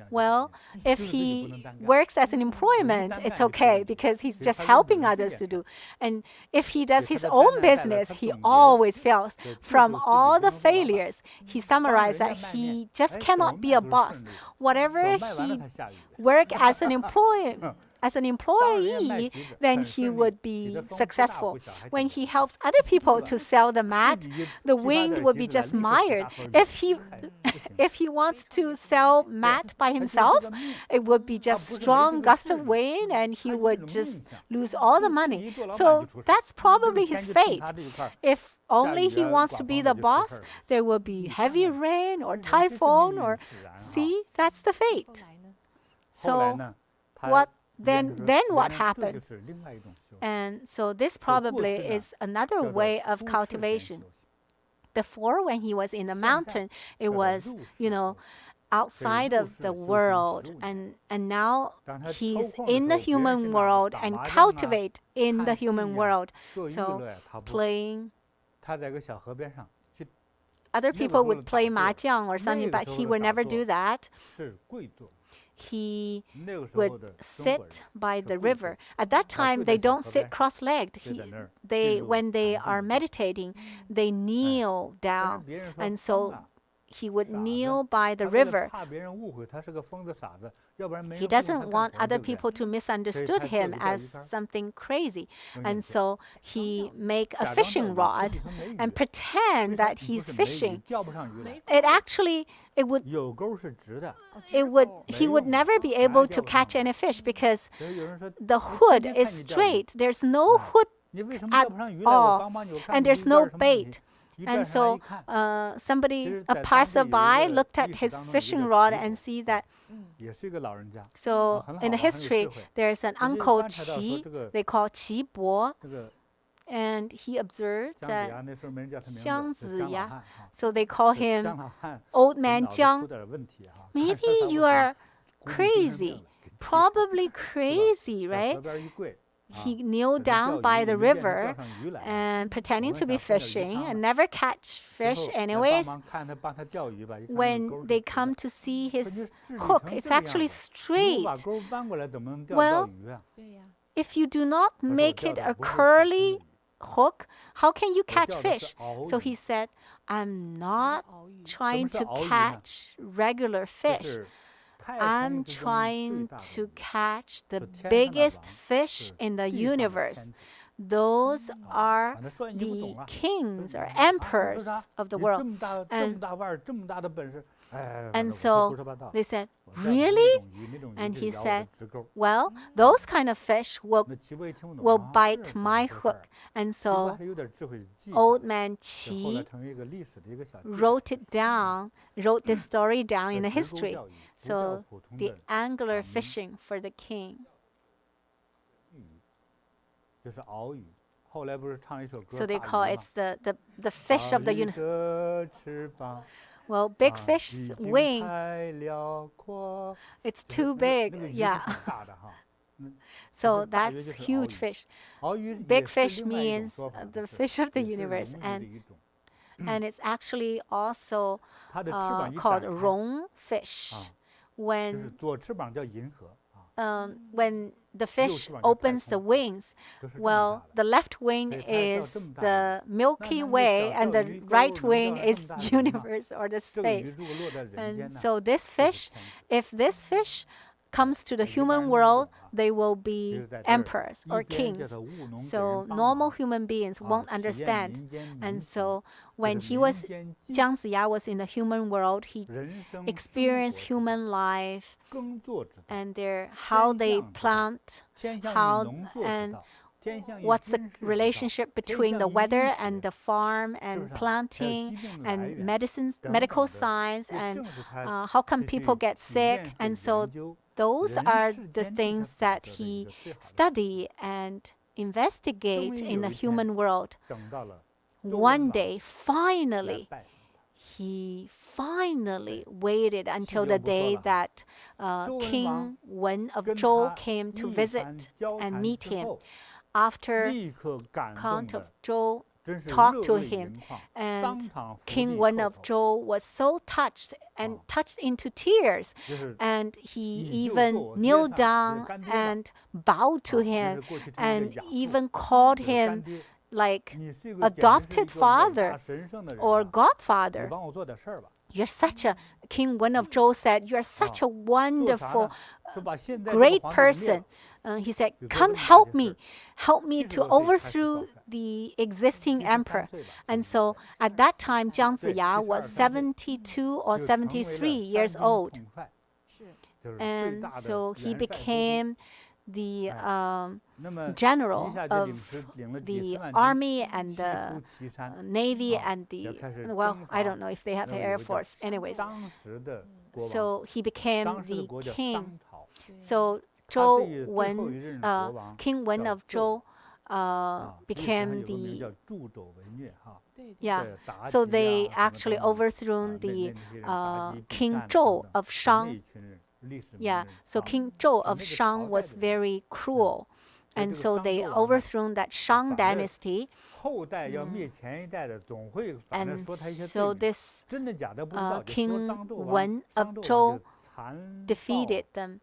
well, if he works as an employment, it's okay because he's just helping others to do. And if he does his own business, he always fails. From all the failures, he summarized that he just cannot be a boss. Whatever he work as an employee, then he would be successful. When he helps other people to sell the mat, the wind would be just mired. If he wants to sell mat by himself, it would be just strong gust of wind, and he would just lose all the money. So that's probably his fate. If only he wants to be the boss, there will be heavy rain or typhoon, or see, that's the fate. So then what happened? And so this probably is another way of cultivation. Before, when he was in the mountain, it was, outside of the world, and now he's in the human world and cultivate in the human world. So playing, other people would play mahjong or something, but he would never do that. He would sit by the river. At that time, they don't sit cross-legged. When they are meditating, they kneel down, and so he would kneel by the river. He doesn't want other people to misunderstand him as something crazy. And so he make a fishing rod and pretend that he's fishing. He would never be able to catch any fish because the hood is straight. There's no hood at all, and there's no bait. And so a passerby looked at his fishing rod and see that. So in the history, there's an uncle Qi, they call Qi and he observed that Jiang Ziya, so they call him Old Man Jiang. Maybe you are crazy, probably crazy, right? He kneeled down by the river and pretending to be fishing and never catch fish anyways. When they come to see his hook, it's actually straight. Well, if you do not make it a curly hook, how can you catch fish? So he said, I'm not trying to catch regular fish. I'm trying to catch the biggest fish in the universe. Those are the kings or emperors of the world. And so they said, really? And he said, well, those kind of fish will bite my hook. And so Old Man Qi wrote this story down in the history. So the angler fishing for the king. So they call it the fish of the universe. Well, big fish's wing, it's too big, yeah. So that's huge fish. Big fish means the fish of the universe, and it's actually also called rong fish. When the fish opens the wings, well, the left wing is the Milky Way and the right wing is universe or the space. And so this fish, if this fish comes to the human world, they will be emperors or kings. So normal human beings won't understand. And so when Jiang Ziya was in the human world, he experienced human life and how they plant, and what's the relationship between the weather and the farm and planting and medical science, and how come people get sick. And so those are the things that he study and investigate in the human world. One day, he finally waited until the day that King Wen of Zhou came to visit and meet him. After Count of Zhou talked to him, and King Wen of Zhou was so touched and touched into tears, and he even kneeled down and bowed to him and even called him like adopted father or godfather. You're such a, King Wen of Zhou said, you're such a wonderful, great person. He said, come help me to overthrow the existing emperor. And so at that time, Jiang Ziya was 72 or 73 years old. And so he became the general of the army and the navy and the, well, I don't know if they have Air Force. Anyways, so he became the king. So King Wen of Zhou became the so they actually overthrew the King Zhou of Shang. So King Zhou of Shang was very cruel, and so they overthrew that Shang dynasty. And so this King Wen of Zhou defeated them.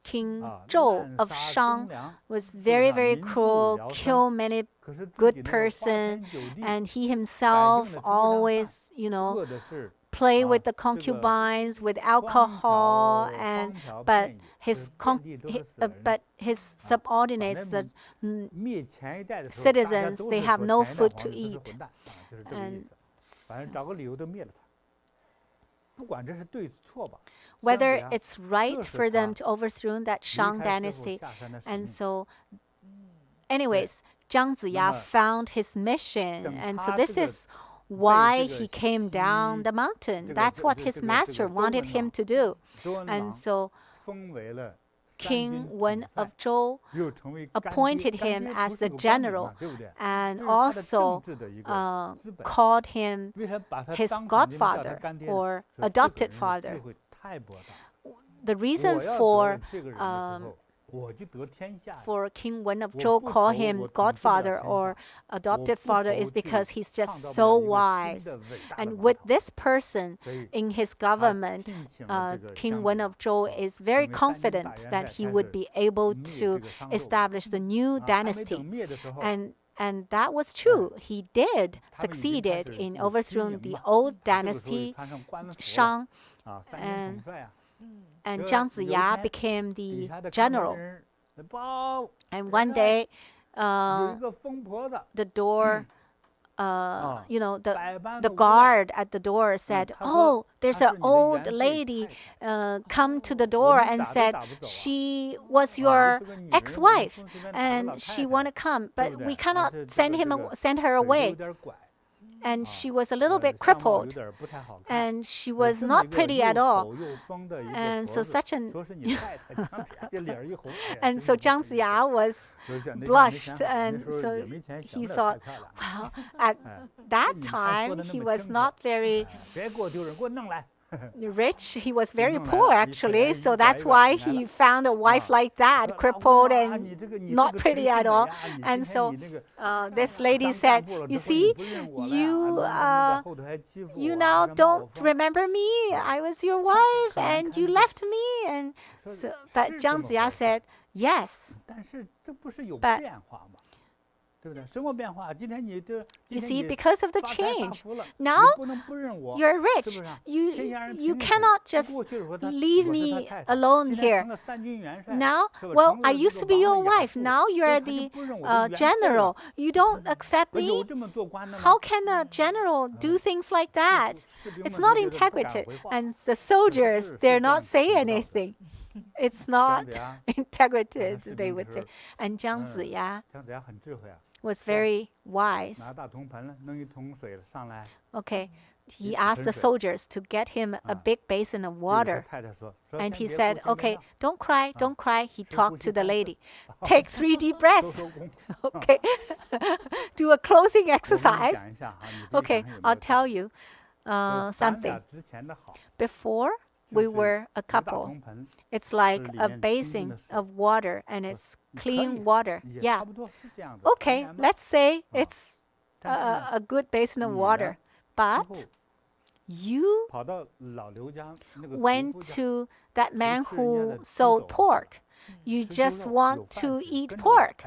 King Zhou of Shang was very, very cruel, killed many good persons, and he himself always, play with the concubines, with alcohol, but his subordinates, the citizens, they have no food to eat. And whether it's right for them to overthrow that Shang dynasty. And so, anyways, Jiang Ziya found his mission, and so this is why he came down the mountain. That's what his master wanted him to do. And so King Wen of Zhou appointed him as the general and also called him his godfather or adopted father. The reason for King Wen of Zhou call him godfather or adopted father is because he's just so wise. And with this person in his government, King Wen of Zhou is very confident that he would be able to establish the new dynasty. And that was true. He did succeeded in overthrowing the old dynasty, Shang, and Jiang Ziya became the general. And one day, the door, the guard at the door said, "Oh, there's an old lady come to the door and said she was your ex-wife, and she want to come, but we cannot send her away." And she was a little bit crippled, and she was not pretty at all. And so and so Jiang Ziya was blushed, and so he thought, well, at that time he was not very rich. He was very poor, actually, so that's why he found a wife like that, crippled and not pretty at all. And so this lady said, "You see, you now don't remember me. I was your wife, and you left me." And so, but Jiang Ziya said, "Yes, but you see, because of the change, now you're rich. You cannot just leave me alone here. Now, well, I used to be your wife. Now you're the general. You don't accept me. How can a general do things like that? It's not integrated." And the soldiers, they're not saying anything. It's not integrated, they would say. And Jiang Ziya was very wise. Okay, he asked the soldiers to get him a big basin of water. And he said, "Okay, don't cry, don't cry." He talked to the lady. "Take 3 deep breaths." Okay, do a closing exercise. Okay, I'll tell you something. Before, we were a couple. It's like a basin of water, and it's clean water. Yeah. Okay, let's say it's a good basin of water. But you went to that man who sold pork. You just want to eat pork.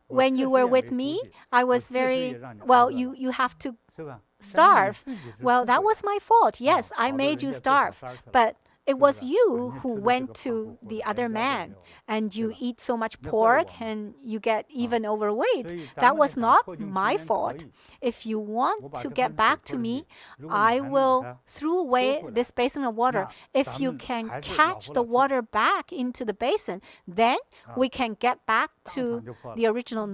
When you were with me, I was very, well, you have to starve. Well, that was my fault. Yes, I made you starve. But it was you who went to the other man, and you eat so much pork and you get even overweight. That was not my fault. If you want to get back to me, I will throw away this basin of water. If you can catch the water back into the basin, then we can get back to the original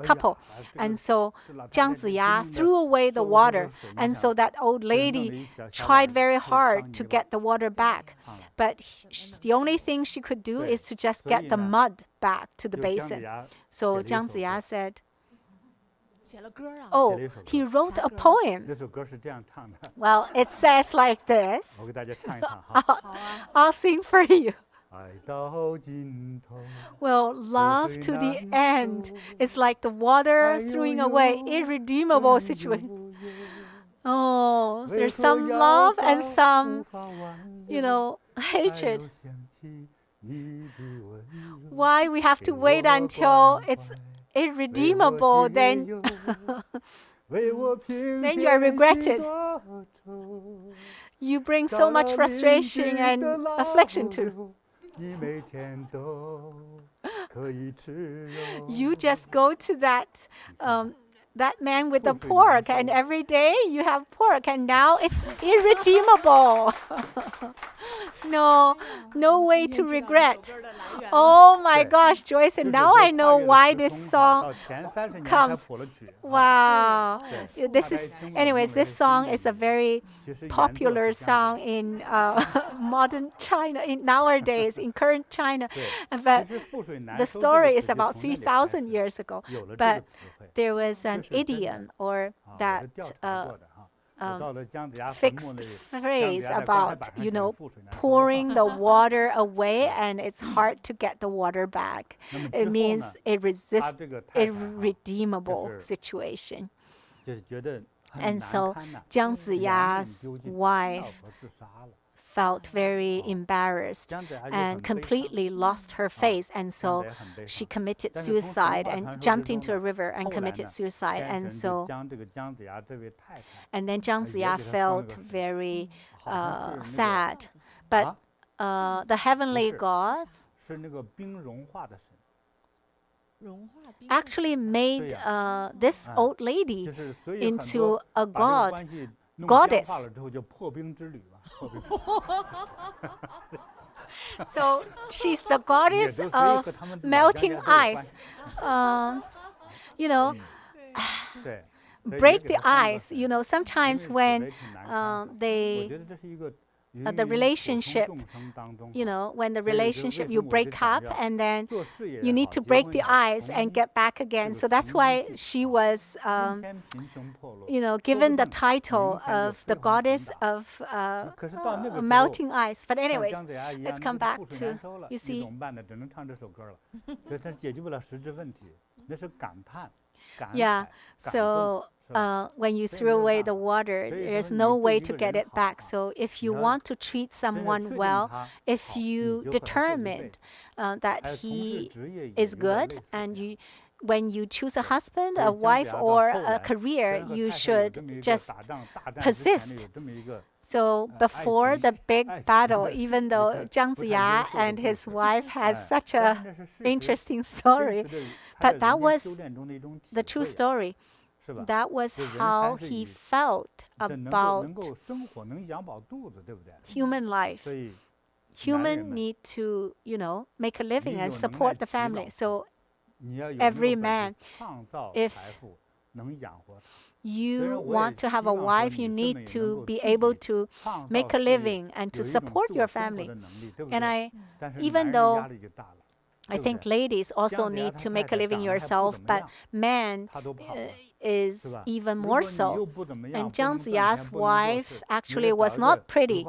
couple. And so Jiang Ziya threw away the water, and so that old lady tried very hard to get the water back. but the only thing she could do is to just get the mud back to the basin. So Jiang Ziya said, oh, he wrote a poem. Well, it says like this. I'll sing for you. Well, love to the end is like the water throwing away irredeemable situation. Oh, there's some love and some, hatred. Why we have to wait until it's irredeemable, then you are regretted. You bring so much frustration and affliction to. You just go to that man with the pork, and every day you have pork, and now it's irredeemable. No way to regret. Oh my gosh, Joyce, and now I know why this song comes. Wow. This song is a very popular song in modern China, nowadays, in current China. But the story is about 3,000 years ago. But there was an idiom or that fixed phrase about, pouring the water away and it's hard to get the water back. It means it resists irredeemable situation. And so Jiang Ziya's wife felt very embarrassed and completely lost her face, and so she committed suicide and jumped into a river and committed suicide. And then Jiang Ziya felt very sad. But the heavenly gods actually made this old lady into a goddess. So she's the goddess of melting ice. Break the ice. Sometimes when the relationship, when the relationship you break up and then you need to break the ice and get back again. So that's why she was, given the title of the goddess of melting ice. But anyways, let's come back to, you see. Yeah, so when you throw away the water, there's no way to get it back. So if you want to treat someone well, if you determined that he is good, and when you choose a husband, a wife, or a career, you should just persist. So before the big battle, even though Jiang Ziya and his wife has such a interesting story, but that was the true story. That was how he felt about human life. Human need to, make a living and support the family. So every man, if you want to have a wife, you need to be able to make a living and to support your family. And even though I think ladies also need to make a living yourself, but men is even more so. And Jiang Ziya's wife actually was not pretty.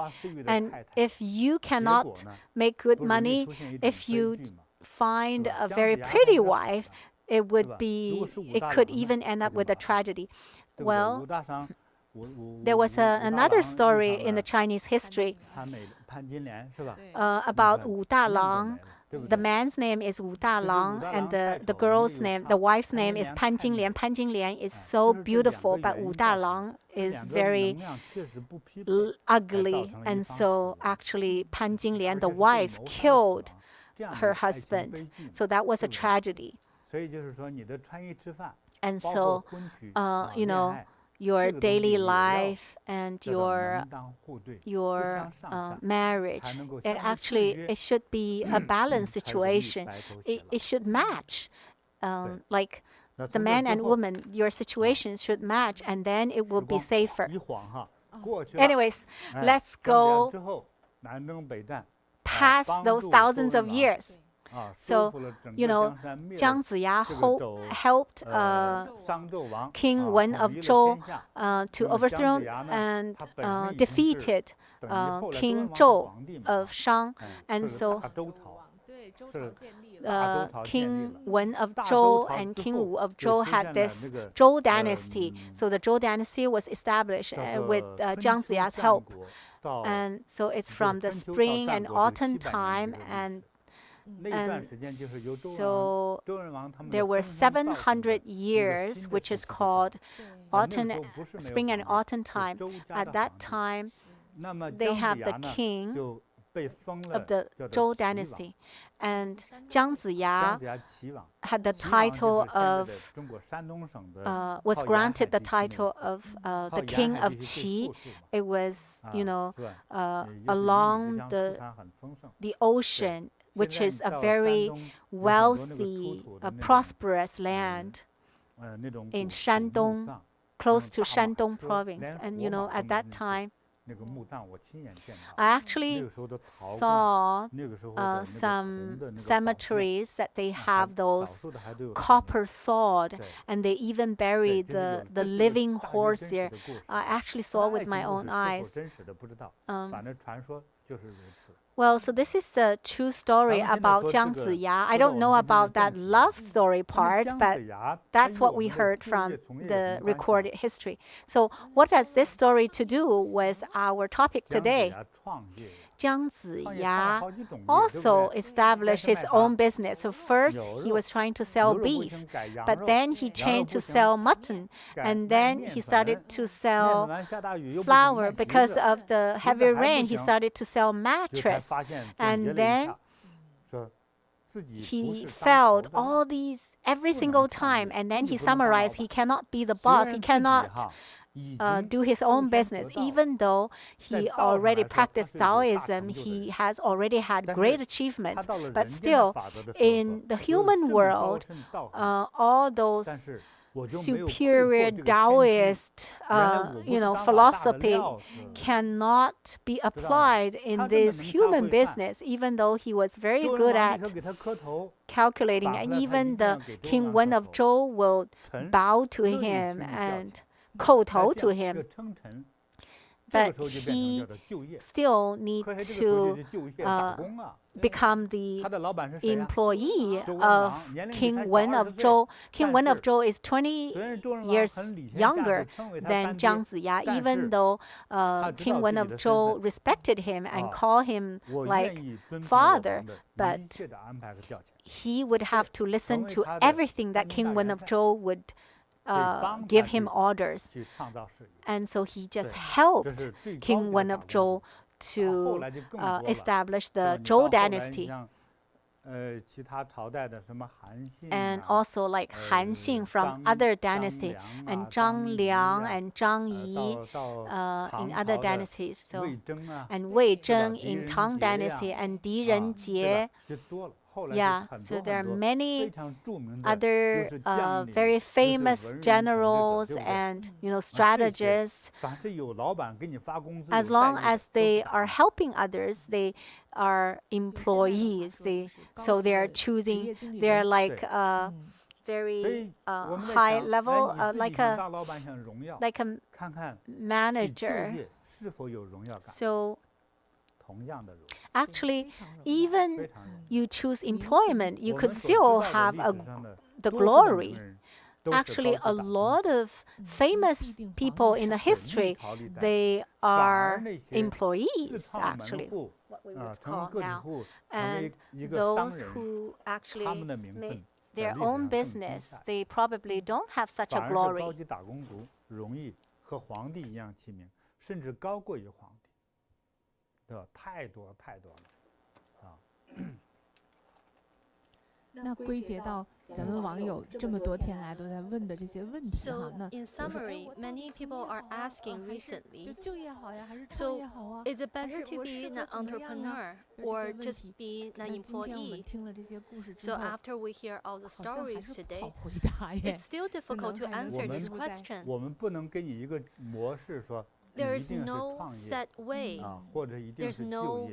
And if you cannot make good money, if you find a very pretty wife, it could even end up with a tragedy. Well, there was another story in the Chinese history about Wu Dalang. The man's name is Wu Dalang, and the wife's name is Pan Jinglian. Pan Jinglian is so beautiful, but Wu Dalang is very ugly. And so actually Pan Jinglian, the wife, killed her husband. So that was a tragedy. And so, your daily life and your marriage, it should be a balanced situation. It should match, like the man and woman, your situations should match, and then it will be safer. Anyways, let's go past those thousands of years. So, Jiang Ziya helped King Wen of Zhou to overthrow and defeated King Zhou of Shang. And so King Wen of Zhou and King Wu of Zhou had this Zhou Dynasty. So the Zhou Dynasty was established with Jiang Ziya's help. And so it's from the spring and autumn time, and so there were 700 years, which is called spring and autumn time. At that time, they have the king of the Zhou Dynasty. And Jiang Ziya had the title of, was granted the title of the king of Qi. It was, along the ocean, which is a very wealthy, prosperous land in Shandong, close to Shandong province. And, at that time, I actually saw some cemeteries that they have those copper sword, and they even bury the living horse there. I actually saw with my own eyes. Well, so this is the true story about Jiang Ziya. I don't know about that love story part, but that's what we heard from the recorded history. So what has this story to do with our topic today? Jiang Ziya also established his own business. So first, he was trying to sell beef, but then he changed to sell mutton, and then he started to sell flour. Because of the heavy rain, he started to sell mattress, and then he failed all these every single time, and then he summarized he cannot be the boss, he cannot do his own business. Even though he already practiced Taoism, he has already had great achievements, but still, in the human world, all those superior Taoist, philosophy cannot be applied in this human business, even though he was very good at calculating. And even the King Wen of Zhou will bow to him and 叩头 to him. But he still needs to become the employee of King Wen of Zhou. King Wen of Zhou is 20 years younger than Jiang Ziya, even though King Wen of Zhou respected him and called him like father. But he would have to listen to everything that King Wen of Zhou would give him orders. And so he just helped King Wen of Zhou to establish the Zhou Dynasty. And also like Han Xing from other dynasty, and Zhang Liang and Zhang Yi in other dynasties. So, and Wei Zheng in Tang Dynasty, and Di Renjie. Yeah, so there are many other very famous generals and strategists. As long as they are helping others, they are employees. So they are choosing. They are like very high level, like a manager. So actually, even you choose employment, you could still have the glory. Actually, a lot of famous people in the history, they are employees, actually, what we would call now. And those who actually make their own business, they probably don't have such a glory. So, in summary, many people are asking recently, so is it better to be an entrepreneur or just be an employee? So after we hear all the stories today, it's still difficult to answer this question. There is no set way. There's no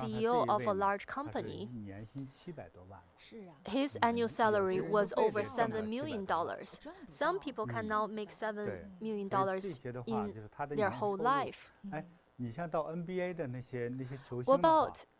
CEO of a large company, his annual salary was over $7 million. Some people can now make $7 million in their whole life. What about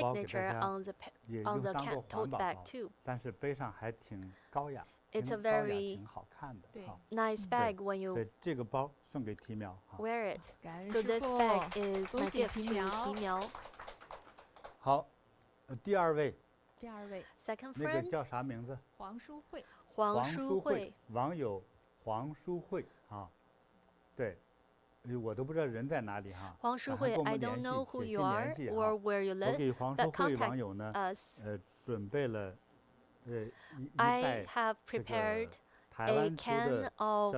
signature on the tote bag too. 但是背上还挺高雅， It's a 挺高雅， very 挺好看的。好， nice bag when 所 you 以这个包送给提苗哈。 wear it. 感恩 So 师 this 傅， bag is 恭 my 喜 gift 提 to 苗。 Ti Miao. 好，第二位， 第二位 Second 那个 friend, 叫啥名字？ 黄淑慧，黄淑淑慧。网友黄淑慧啊，对，我都不知道人在哪里哈。黄淑慧 I don't know who you are or where you 我 live, 给黄 but 淑慧 contact 网友呢， us. 准备了 I have prepared a can of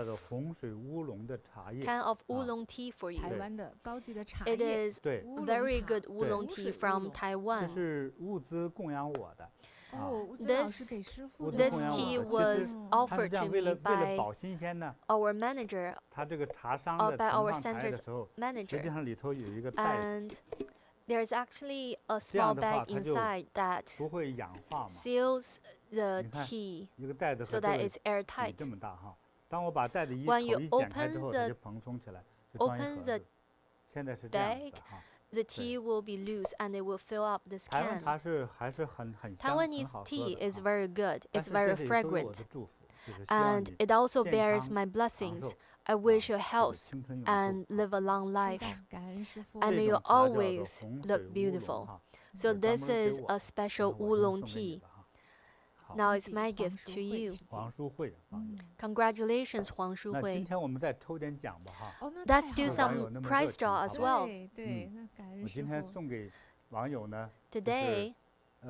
oolong tea for you. 台湾的高级的茶 It 叶， is 对 very good oolong 对 tea from 这 Taiwan. 是物资供养我的。哦，吴子老师给师傅的 This 供养 tea 我的。其 was 实它是 offered 这 to 样，为 me 了 by 保新鲜呢， our manager 它这个茶商 by 的 our 盛放台的 center's 时候，实 manager. 际上里头有一个袋子， And there's actually a 这样 small 的话 bag 它就 inside that 不会氧化嘛。 seals the 你看 tea 一个袋子 so 和这 that 个 it's 笔 airtight. 这么大哈。当我把袋子口 When you 一剪开之 open 后，它 the- 就蓬松起来，就装一 open 盒 the 子。现在是这样子 bag, 的哈。 the tea will be loose and it will fill up this 台湾 can. 茶是还是很香，很 Taiwanese 好喝 tea 的 is 哈。 very good. 但 It's 是这 very 里都有我 fragrant. 的祝福，就是希望 And 你 it also 健 bears 康 my 长 blessings. 寿 I wish you 这个 health 青春永 and 驻。 live a long 是 life. 的，感恩师傅。 And 这 may 种 you 茶叫做 always 洪 look 水乌龙 beautiful. 哈， So 专 this 门给 is 我 a 的， special 然后我就 oolong 送给你 tea. 的哈。好， Now 谢 it's my 黄 gift 淑 to 慧 you. 师姐黄淑慧啊。 Congratulations, Huang 那今 Shuhui. 天我们再抽点奖吧哈。哦，那 Let's 太 do 好 some 了 some 那么 prize 热情 draw 好 as 不好？ well. 对对，那感恩师我今天傅。送给网友呢，就是 Today,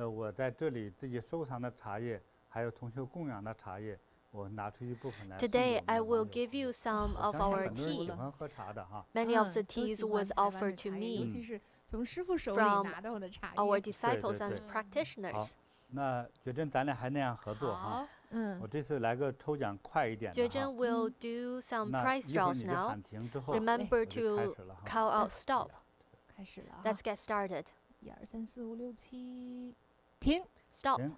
我在这里自己收藏的茶叶，还有同修供养的茶叶，我拿出一部分来送给 today 我们 I 的网 will 友 give 朋友 you some 我 of 相信 our 很多人喜 tea. 欢喝茶的哈。 Many of the 都喜 teas 欢 was 台湾的 offered to 茶叶，尤 me 其是从师傅手里 from 拿到的茶 our 叶。 disciples and 对。 practitioners. 那觉珍，咱俩还那样合作哈。好，嗯我，这次来个抽奖快一点的 Zheozhen 哈。 will do some 那 prize 一会儿 draws 你就 now. 喊停之后， Remember 我就开 to 始了哈。 call out stop. 开始了哈。 Let's get started. 1、2、3、4、5、6、7，停， Stop. 停，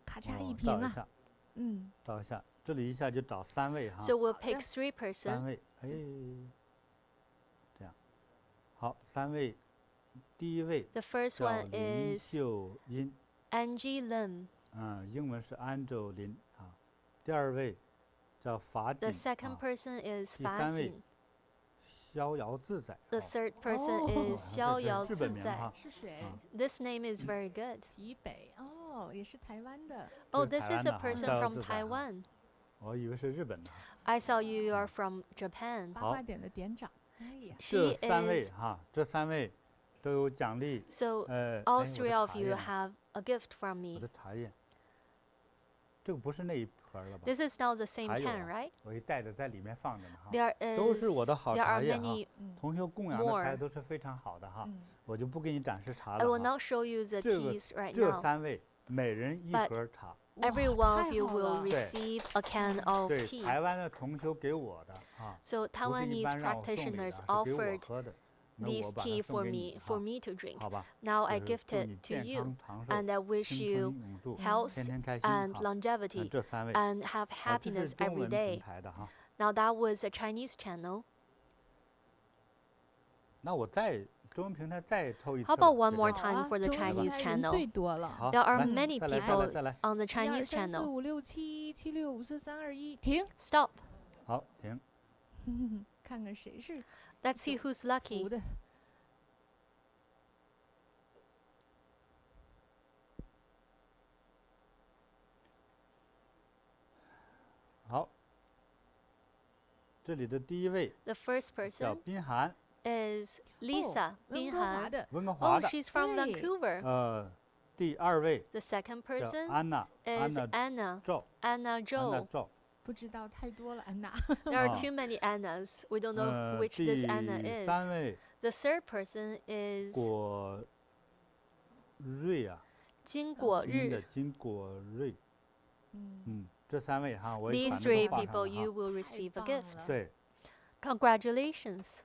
咔嚓一哦瓶啊。倒一下，嗯，倒一下，这里一下就找3位哈。 So we'll pick 3 3 person. 位，哎，这样，好，3位，第一位 The first 叫 one 林 is 秀英， Angie Lim. 英文是安州林啊。第2位叫法锦 The second 啊， person is 第三 Fa 位 Jin. 逍遥自在。 The 哦 third person Oh. is Xiao 这 Yao 是日本名 Zizai. 哈。是谁？ This name is very good. 提北哦，也是台湾的。 Oh, 这 this 是 is 台 a 湾的哈， person 逍遥 from 自在哈。 Taiwan. 我以为是日本的哈。 I saw you are from Japan. 八好卦点的点长。哎呀，这 She 3位 is 哈，这3位都有奖励。 so 哎 all 我的 3 of 茶 you 叶呢 have a gift from 我 me. 的茶叶，这个不是那一盒了吧？ This is now the same 还有 can, 啊 right? 我一袋子在里面放着呢哈。 There 都 is 是我的好 there 茶 are 叶哈。 many 同修供养的茶 more 叶都是非常好的哈，嗯，我就不给你展示茶 I will 了哈。 not show you the 这个 teas right 这 now. 3位每人一 But 盒茶， Every 哇 one of you 太好 will 了 receive a can of 对 tea. 台湾的同修给我的啊， So 不是一 Taiwanese 般让我送礼的， practitioners 是给我 offered 喝的。那 this 我把它 tea 送 for 给 me 你 for 哈， me to drink. 好吧？ Now 就 I 是 gift 祝 it 你 to 健 you, 康长寿， and I wish 青 you 春永驻， health 天天开心 and 哈。 longevity 这3位， and have 好，这是 happiness 中 every 文平 day. 台的哈。 Now that was a Chinese channel. 那我再中文平台再抽一次 How 吧。 about one 就 more 这样 time 好啊 for the 中文 Chinese 台人 channel? 最多了。好， There are 来 many 再来 people 再来， on the 1、2、Chinese 3、4、channel. 5、6、7、7、6、5、4、3、2、1，停。Stop. 好，停。看看谁是 Let's see who's 福 lucky. 的。好，这里的第一位 The first 叫 person 宾涵， is Lisa 温 Bin 哥华 Han. 的。温哥华 Oh, 的。 she's from 对 Vancouver. 第2位 The second 叫 person 安娜，安 is 娜 Anna. 赵， Anna 安娜 Zhou. 赵。不知道太多了，安娜。 There are Ah. too many Annas. We don't know which 第 this Anna 3 is. 位 The third person is 果瑞啊，金果拼音的日。金果瑞。嗯，这3位哈，我也 These 把那 3个画上 people 了 you 哈。 will receive a 太棒 gift. 了。对， Congratulations.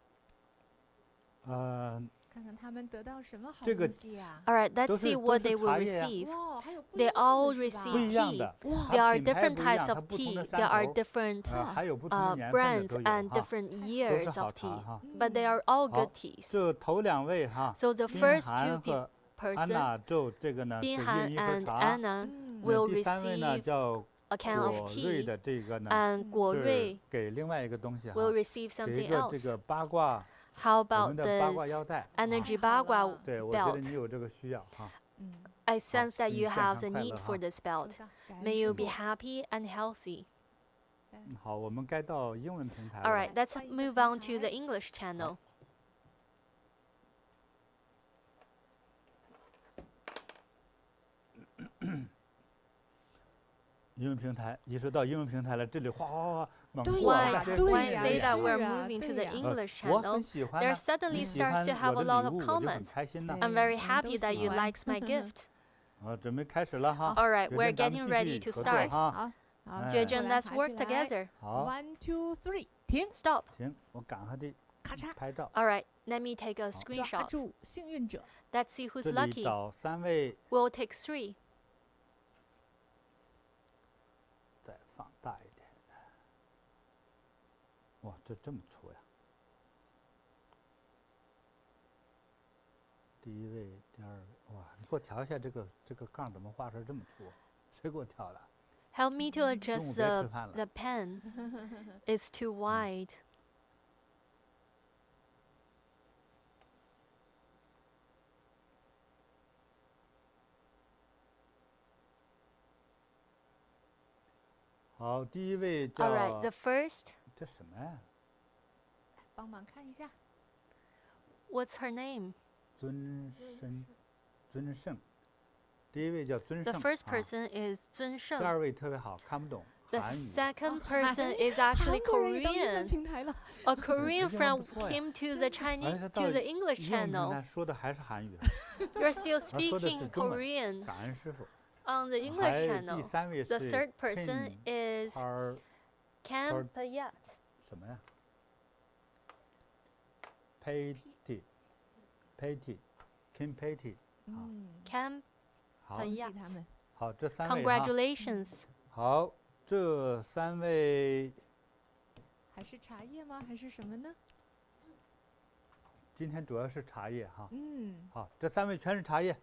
看看他们得到什么好这个东西呀？ All right, let's 都是 see what 都是 they will 茶叶呀。 receive. 哇，还有不一 They 样的 all 是吧 receive 不一样 tea. 的。 哇 There 它 are 品牌 different 不一 types 样， of 它不同 tea. 的 There 山 are 头， different 还有不同的年份 brands 的都有 and 哈， different 都 years 是好 of 茶 tea. 哈。 But they are all 好 good，teas. 这头2位哈， So the 宾 first 涵 two 和安 person, 娜宙这个呢是 Bin 一 Han 人一盒 and 茶。 Anna, 嗯，那 will 第3位呢 receive 叫 a can of 果瑞 tea, 的这个呢 and 果是瑞给另外一个东西哈， will receive 给 something 一个这 else. 个八卦， How 我 about 们的八卦 this 腰带。 energy 太好 bagua 了。对，我觉得 belt? 你有这个需要哈。嗯， I sense that 祝你 you 健 have 康 the 快 need 乐 for 哈。 this 收 belt. 到，感恩 May 师 you 傅 be happy and healthy. 好，我们该到英文平台 All 了。 right, let's 换一个 move 平 on to 台。 the English channel. 英文平台，一说到英文平台了，这里哗哗哗猛过， Why say that we're moving to the English 我 channel? 很喜欢 There 呢， suddenly 你喜 starts 欢 to have 我 a 的 lot 礼 of 物，我就很 comments. 开心呢。 I'm very 我们 happy 都 that 喜 you 欢 likes my gift. 准备开始了哈。 All right, 决 we're 定咱们 getting 继 ready 续 to 合作 start. 哈。好，哎 Jiajun, 来 let's 爬 work 起来 together. 好， ，1 2 3，停， Stop. 停，我赶快地咔嚓，拍照。 All right, let me take a 抓 screenshot. 住幸运者， Let's see who's 这里 lucky. 找3位， We'll take 3. 再放大一点。哇，这么粗呀！第一位，第二位，哇，你给我调一下这个杠怎么画出来这么粗？谁给我调的？ Help me to adjust 中午别吃饭了。 the pen. It's too wide. 好，第一位 All right, 叫 the first. 这什么呀？帮忙看一下， What's her name? 尊盛。第一位叫尊 The 盛。 first 啊 person is 尊第盛. 二位特别好，看不懂 The 韩语。 second 韩 person is actually 韩国人也到英文 Korean. 平台了， A Korean 这地方 friend 不错呀。 came to the 而 Chinese 且他到 to the English 英文平 channel. 台说的还是韩语， You're still 他说的是 speaking 中文。 Korean 感恩师傅。 on the 还 English 第 channel. 三位 The 是 third person is Kim Campayat. 什么呀？Kim Patty。嗯，好，恭喜 Campayat. 他们，好，这3位哈。 Congratulations. 好，这3位还是茶叶吗？还是什么呢？今天主要是茶叶哈。嗯，好，这3位全是茶叶，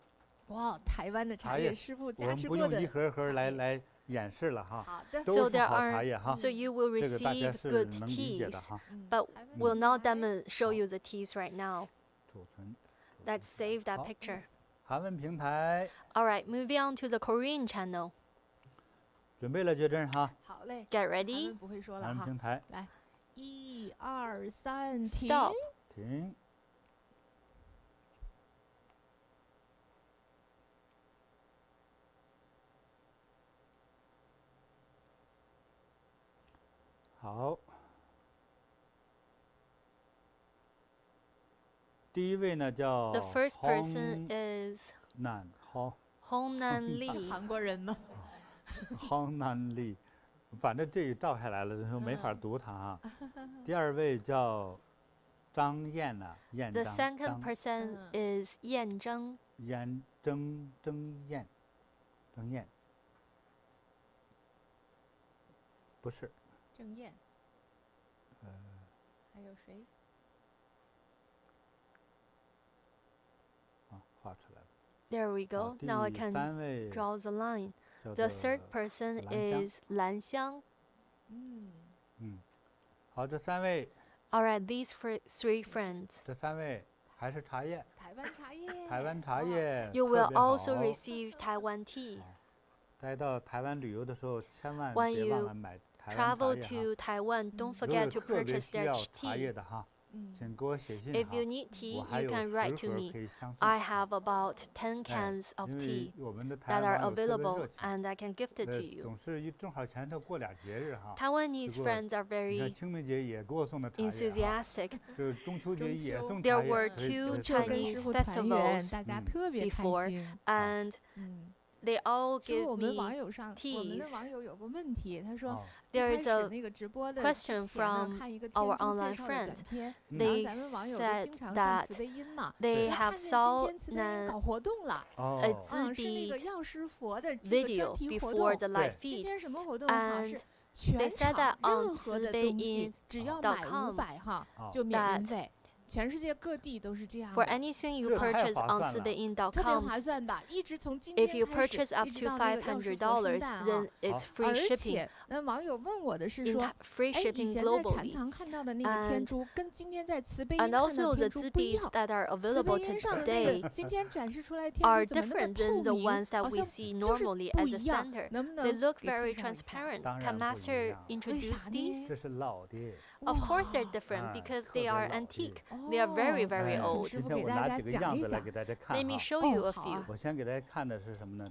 哇，台湾的茶茶叶叶师傅我加们不用持过的一盒盒茶叶来演示了哈，好的，都 So 是 there 好 are 茶叶哈。 So you will 这个大家 receive 是 good 能理解的 teas, 哈。嗯 but 台湾 will 的 not 茶叶 show you the teas right now. 储存。 Let's save that 好 picture. 韩文平台 All right, moving on to the Korean channel. 准备了，觉真哈。好嘞， Get 他 ready. 们不会说了哈韩文平，台来，1 2 3，停 Stop. 停。好，第一位呢叫 The first person is 南 Hongnan Lee. 韩国人呢？杭南丽，反正这一照下来了，就没法读它哈。第二位叫张燕呐，燕 The 张 second person is Yan Zheng. 郑燕，不是，郑燕，还有谁？啊，画出来了。 There we 好 go. Now I 第 can 3位 draw the line. 叫 The 做 third person 兰香 is Lan Xiang. 嗯，好，这3位， All right, these three friends. 这3位还是茶叶，台湾茶叶，台湾茶叶 You 特 will 别好。 also receive Taiwan tea. 大家到台湾旅游的时候，千万 When 别 you 忘了买台湾茶 Travel 叶哈。 to Taiwan, don't 如果 forget to 特别 purchase 需 their 要茶叶 tea. 的哈，嗯，请给我写信 If 哈 you。need tea, 我还 you 有can 10 write to 盒 me. 可以相送。 I have about 10 哎 cans of 因为 tea 我们的台 that 湾 are 网友特别 available 热情， and I can gift it to you. 总是正好前头过俩节日哈。 Taiwanese 不过 friends are 你看 very 清明节也给我送的茶叶哈， enthusiastic. 这中秋节也送茶 There 叶， were 所以 two 这个就跟 Chinese 师傅团圆， festivals 大家特别开 before 心。 and 嗯， they all 说 give 我们 me 网友上，我们的 teas. 网友有个问题，他说。哦 There 一 is 开 a 始那个直播的 question 之前呢 from 看一个 our 天珠 online 介绍的 friend. 短片，然后 They 咱们网友都 said 经常上 that 慈悲音嘛， they 说 have 看见今 saw 天慈悲音 an 搞活动了，哦，是那个 Bead 药师佛的这个 video 专题活 before 动。 the live 今 feed. 天什么活动哈？ And 是 they 全 said 场 that on 任何的东西只要买 Cibeiyin.com 500哈哦就免运 that 费，全世界各地都是这样 For 的。 anything you 这太 purchase 划 on 算了。特别 Cibeiyin.com, 划算吧，一直从今天 if you 开始 purchase up 一直 to 到那个药师佛圣$500, 诞 then 啊， it's 好 free 而 shipping 且那网友问我的是 in 说， free 哎，以 shipping 前在禅 globally. 堂看到的那个天 And- 珠，跟今天在慈悲音 And 看到 also 的 the 天珠不一 zibis 样。 that are 慈 available 悲音上的那 today 个今天展示出来的天 are 珠怎么那么 different 透 than the 明， ones that 好 we 像 see 就是 normally 不 as 一 a 样， center. 能不 They 能 look 给介 very 绍一下？ transparent. 当 Can 然不一 Master 样。 introduce 为啥 these? 呢？这是老的， Of course they're 哇 different 哎 because 特 they 别 are 老的。 antique. They are very, 哦 very 哎 old. 今天我师傅给大家拿几个样子来讲一讲给大家看 Let me 哈。 show you a 哦，好 few. 啊。我先给大家看的是什么呢？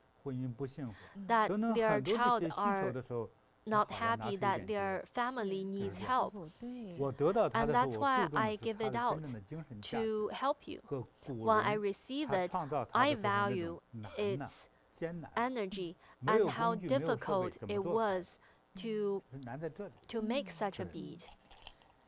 that their child are not happy, that their family needs help. And that's why I give it out to help you. When I receive it, I value its energy and how difficult it was to make such a bead.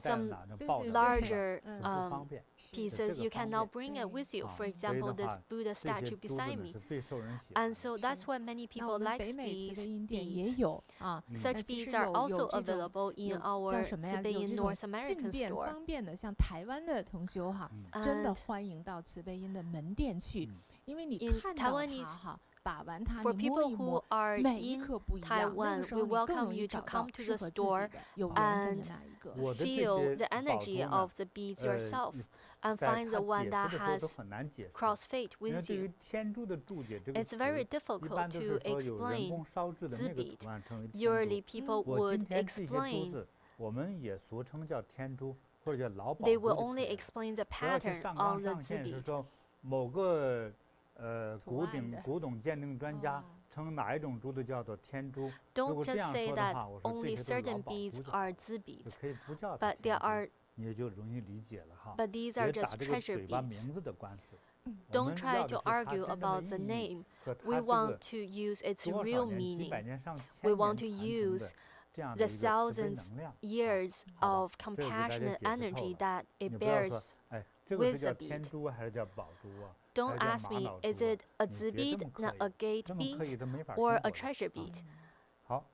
some larger pieces you can now bring it with you. For example, this Buddha statue beside me. And so that's why many people like these beads. Such beads are also available in our Cibeiyin North American store. 方便的，像台湾的同修哈，真的欢迎到慈悲音的门店去，因为你看到它哈。For people who are in Taiwan, we welcome you to come to the store and feel the energy of the beads yourself and find the one that has cross-fade with you. It's very difficult to explain the bead. Usually people would explain, they will only explain the pattern on the bead. 古董鉴定专家称哪一种珠子叫做天珠。如 Don't 果这 just 样 say 说的 that 话，我说 only 这些都是 certain 老宝 beads 珠的， are the 就 beads. 可以不叫 But 天 there 珠 are 你也就容易理解了哈。 But these 别 are 打 just 这个 treasure 嘴巴 beads. 名字的官司。Don't try to argue about the name. We want to use its real meaning. We want to use the thousands years of compassionate energy that it bears with the bead. Don't ask me, is it a Zi bead, a gate bead, or a treasure bead? 好，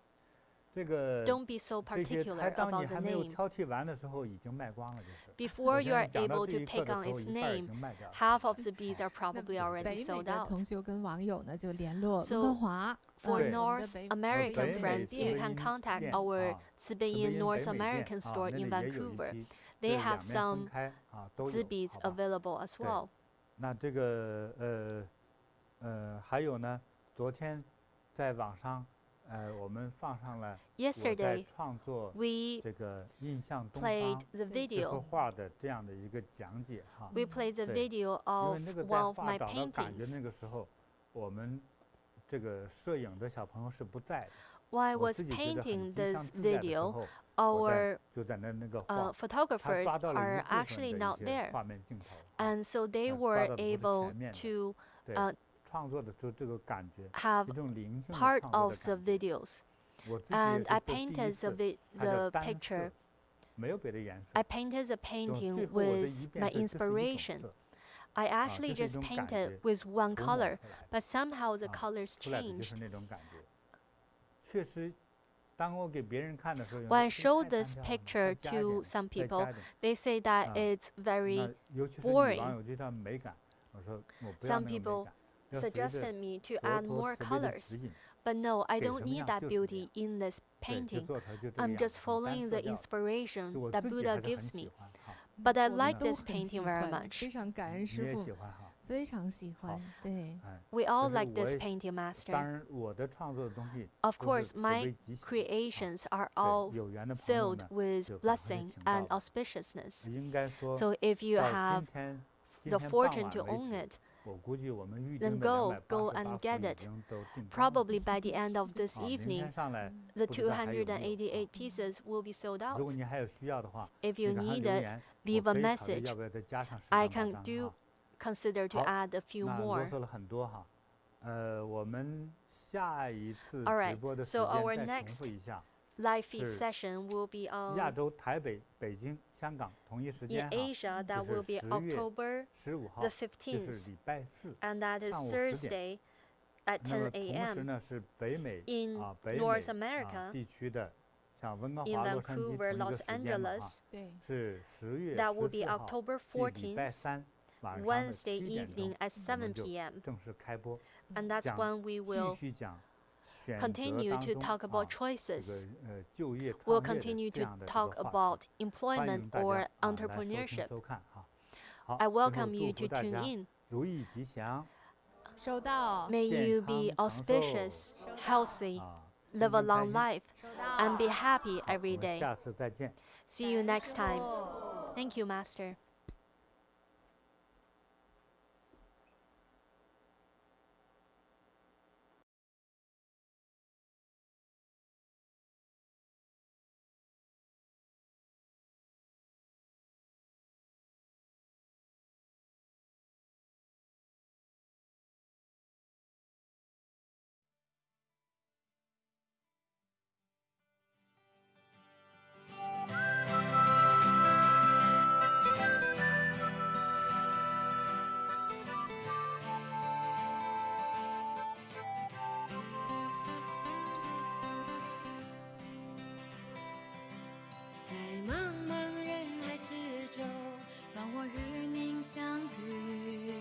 这个 Don't be so 这些 particular 还当你 about the 还没有 name. 挑剔完的时候，已经卖光了，就是。 Before 我 you 现 are 在讲到 able 这 to 一刻 pick 的 on 时候， its 一半已 name, 经卖掉了。 half of the beads are probably already 北美 sold 的 out. 同修跟网友呢就联络 So 温哥华。 For 对 North 北 American 美 friends, 慈 you 悲 can 音 contact 店 our 啊，慈悲 Cibeiyin 音 North 北美 American 店 store 那 in 里也有一 Vancouver. 批， They 这 have 两面分 some 开啊都 Zi 有， beads 好吧？ available as 对 well. 那这个还有呢，昨天在网上我们放上了我在 Yesterday, 创作 we 这个印象东 played 方 the 这幅 video. 画的这样的一个讲解哈。 We played the 对， video 因为 of 那个 one 在 of 画 my 找到感觉 paintings. 那个时候，我们这个摄影的小朋友是不在的。 While I 我 was 自己觉得很 painting 吉祥 this 自在的时 video, 候， our 就在那个画，他 photographers 抓到了 are 一部分 actually 的 not 一些 there. 画面镜头， And so they 抓 were 到的不是 able 全面的。 to 对， 创作的时候这个感觉， have 一种灵性的 part 创作 of 的 the 感觉。 videos. 我自己也 And 是 I 这第一 painted 次 the 按照单 picture. 色，没有别的颜色。 I painted the 最 painting 后我的一 with 遍 my 这是一种 inspiration. 色， I actually 这是 just 一种感 painted 觉 with one 涂抹 color, 出来的 but somehow the 啊 colors 出来的就是 changed. 那种感觉。确实，当我给别人看的时候，有人 When I 说 showed 这太 this 单调了， picture 再加一 to 点， some 再 people, 加一点。 they say that 啊 it's 那 very 尤其是女 boring. 网友对它美感，我说我不要 Some 那个美 people 感，要随着 suggested me to 佛 add 陀 more 慈悲的 colors. 指引， But no, I 给 don't 什么 need 样 that 就是那 beauty 样。 in this 对，就 painting. 做出来就这个 I'm 样 just 子，很 following 单 the 色调。 inspiration 就我 that 自己 Buddha 还是很 gives 喜 me. 欢哈， But I 我 like 们都 this 很 painting 喜 very 欢， much. 非常感恩你师傅，也喜欢哈。非常喜欢。对，哎， We all 但是 like this 我也 painting, 当 Master. 然我的创作的东西 Of 都是 course, 慈 my 悲吉祥啊。 creations are 对， all 有缘的朋友 filled 呢， with 就赶快就 blessing 请到 and 吧。 auspiciousness. 应该说 So if you 到 have 今 the 天傍 fortune 晚 to 为 own 止， it, 我估计我们预 then 定的 go 288 and 幅 get 已 it. 经都订光了。 Probably by the end of this 啊，明 evening, 天上来 the 不知道还有没有啊。 288 pieces will be sold 如 out. 果你还有需要的话， If 你 you 赶快 need 留 it, 言，我 leave 可 a 以考虑 message. 要不要再加上10 I 张 can 保 do 单哈。 consider to 好， add a few 那啰 more. 嗦了很多哈。我们下一次 All right, 直播的时 so our 间再重 next 复一下。 Live feed 是 session will be 亚 on 洲台北、北京、香港同一时 in 间哈， Asia. 就 That 是 will be 10月 October 15号， the 这是 15th, 礼拜四。 and that is 上午10点。 Thursday at 那么 10 同时 a.m. 呢，是北美 in 北美 North America, 地区的，像温哥 in 华、洛杉矶 Vancouver, 同一个 Los 时间嘛哈， Angeles. 对，是10月 That will be 14号， October 即礼拜 14th, 三晚上的 Wednesday 7点 evening 钟， at 我 7 们就 p.m. 正式开播， And that's 讲 when we 继 will 续讲选择 continue 当 to 中 talk about 这 choices. 个就业 We'll 创业的 continue 这 to 样的这 talk 个话 about 题，欢迎 employment 大 or 家来收听 entrepreneurship. 收看哈。好， I 最后 welcome 祝 you 福 to 大 tune 家 in. 如意吉祥 收到， May you 健 be 康长寿 auspicious, healthy, 啊， live 天 a 天开 long 心。 life, 收 and 到。 be happy 好，我 every 们 day. 下次再见。 See you next 感恩 time. 师傅 Thank you, Master. 我与您相遇，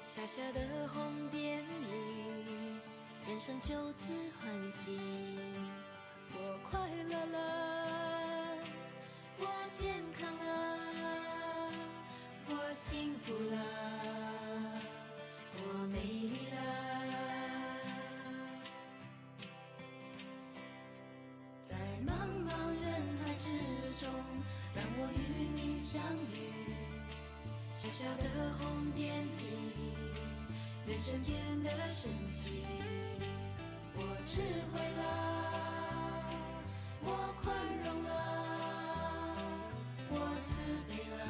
小小的红点里，人生就此欢喜。我快乐了，我健康了，我幸福了，我美丽了。在茫茫人海之中，让我与你相遇。小小的红点里，人生变得神奇。我智慧了，我宽容了，我慈悲了。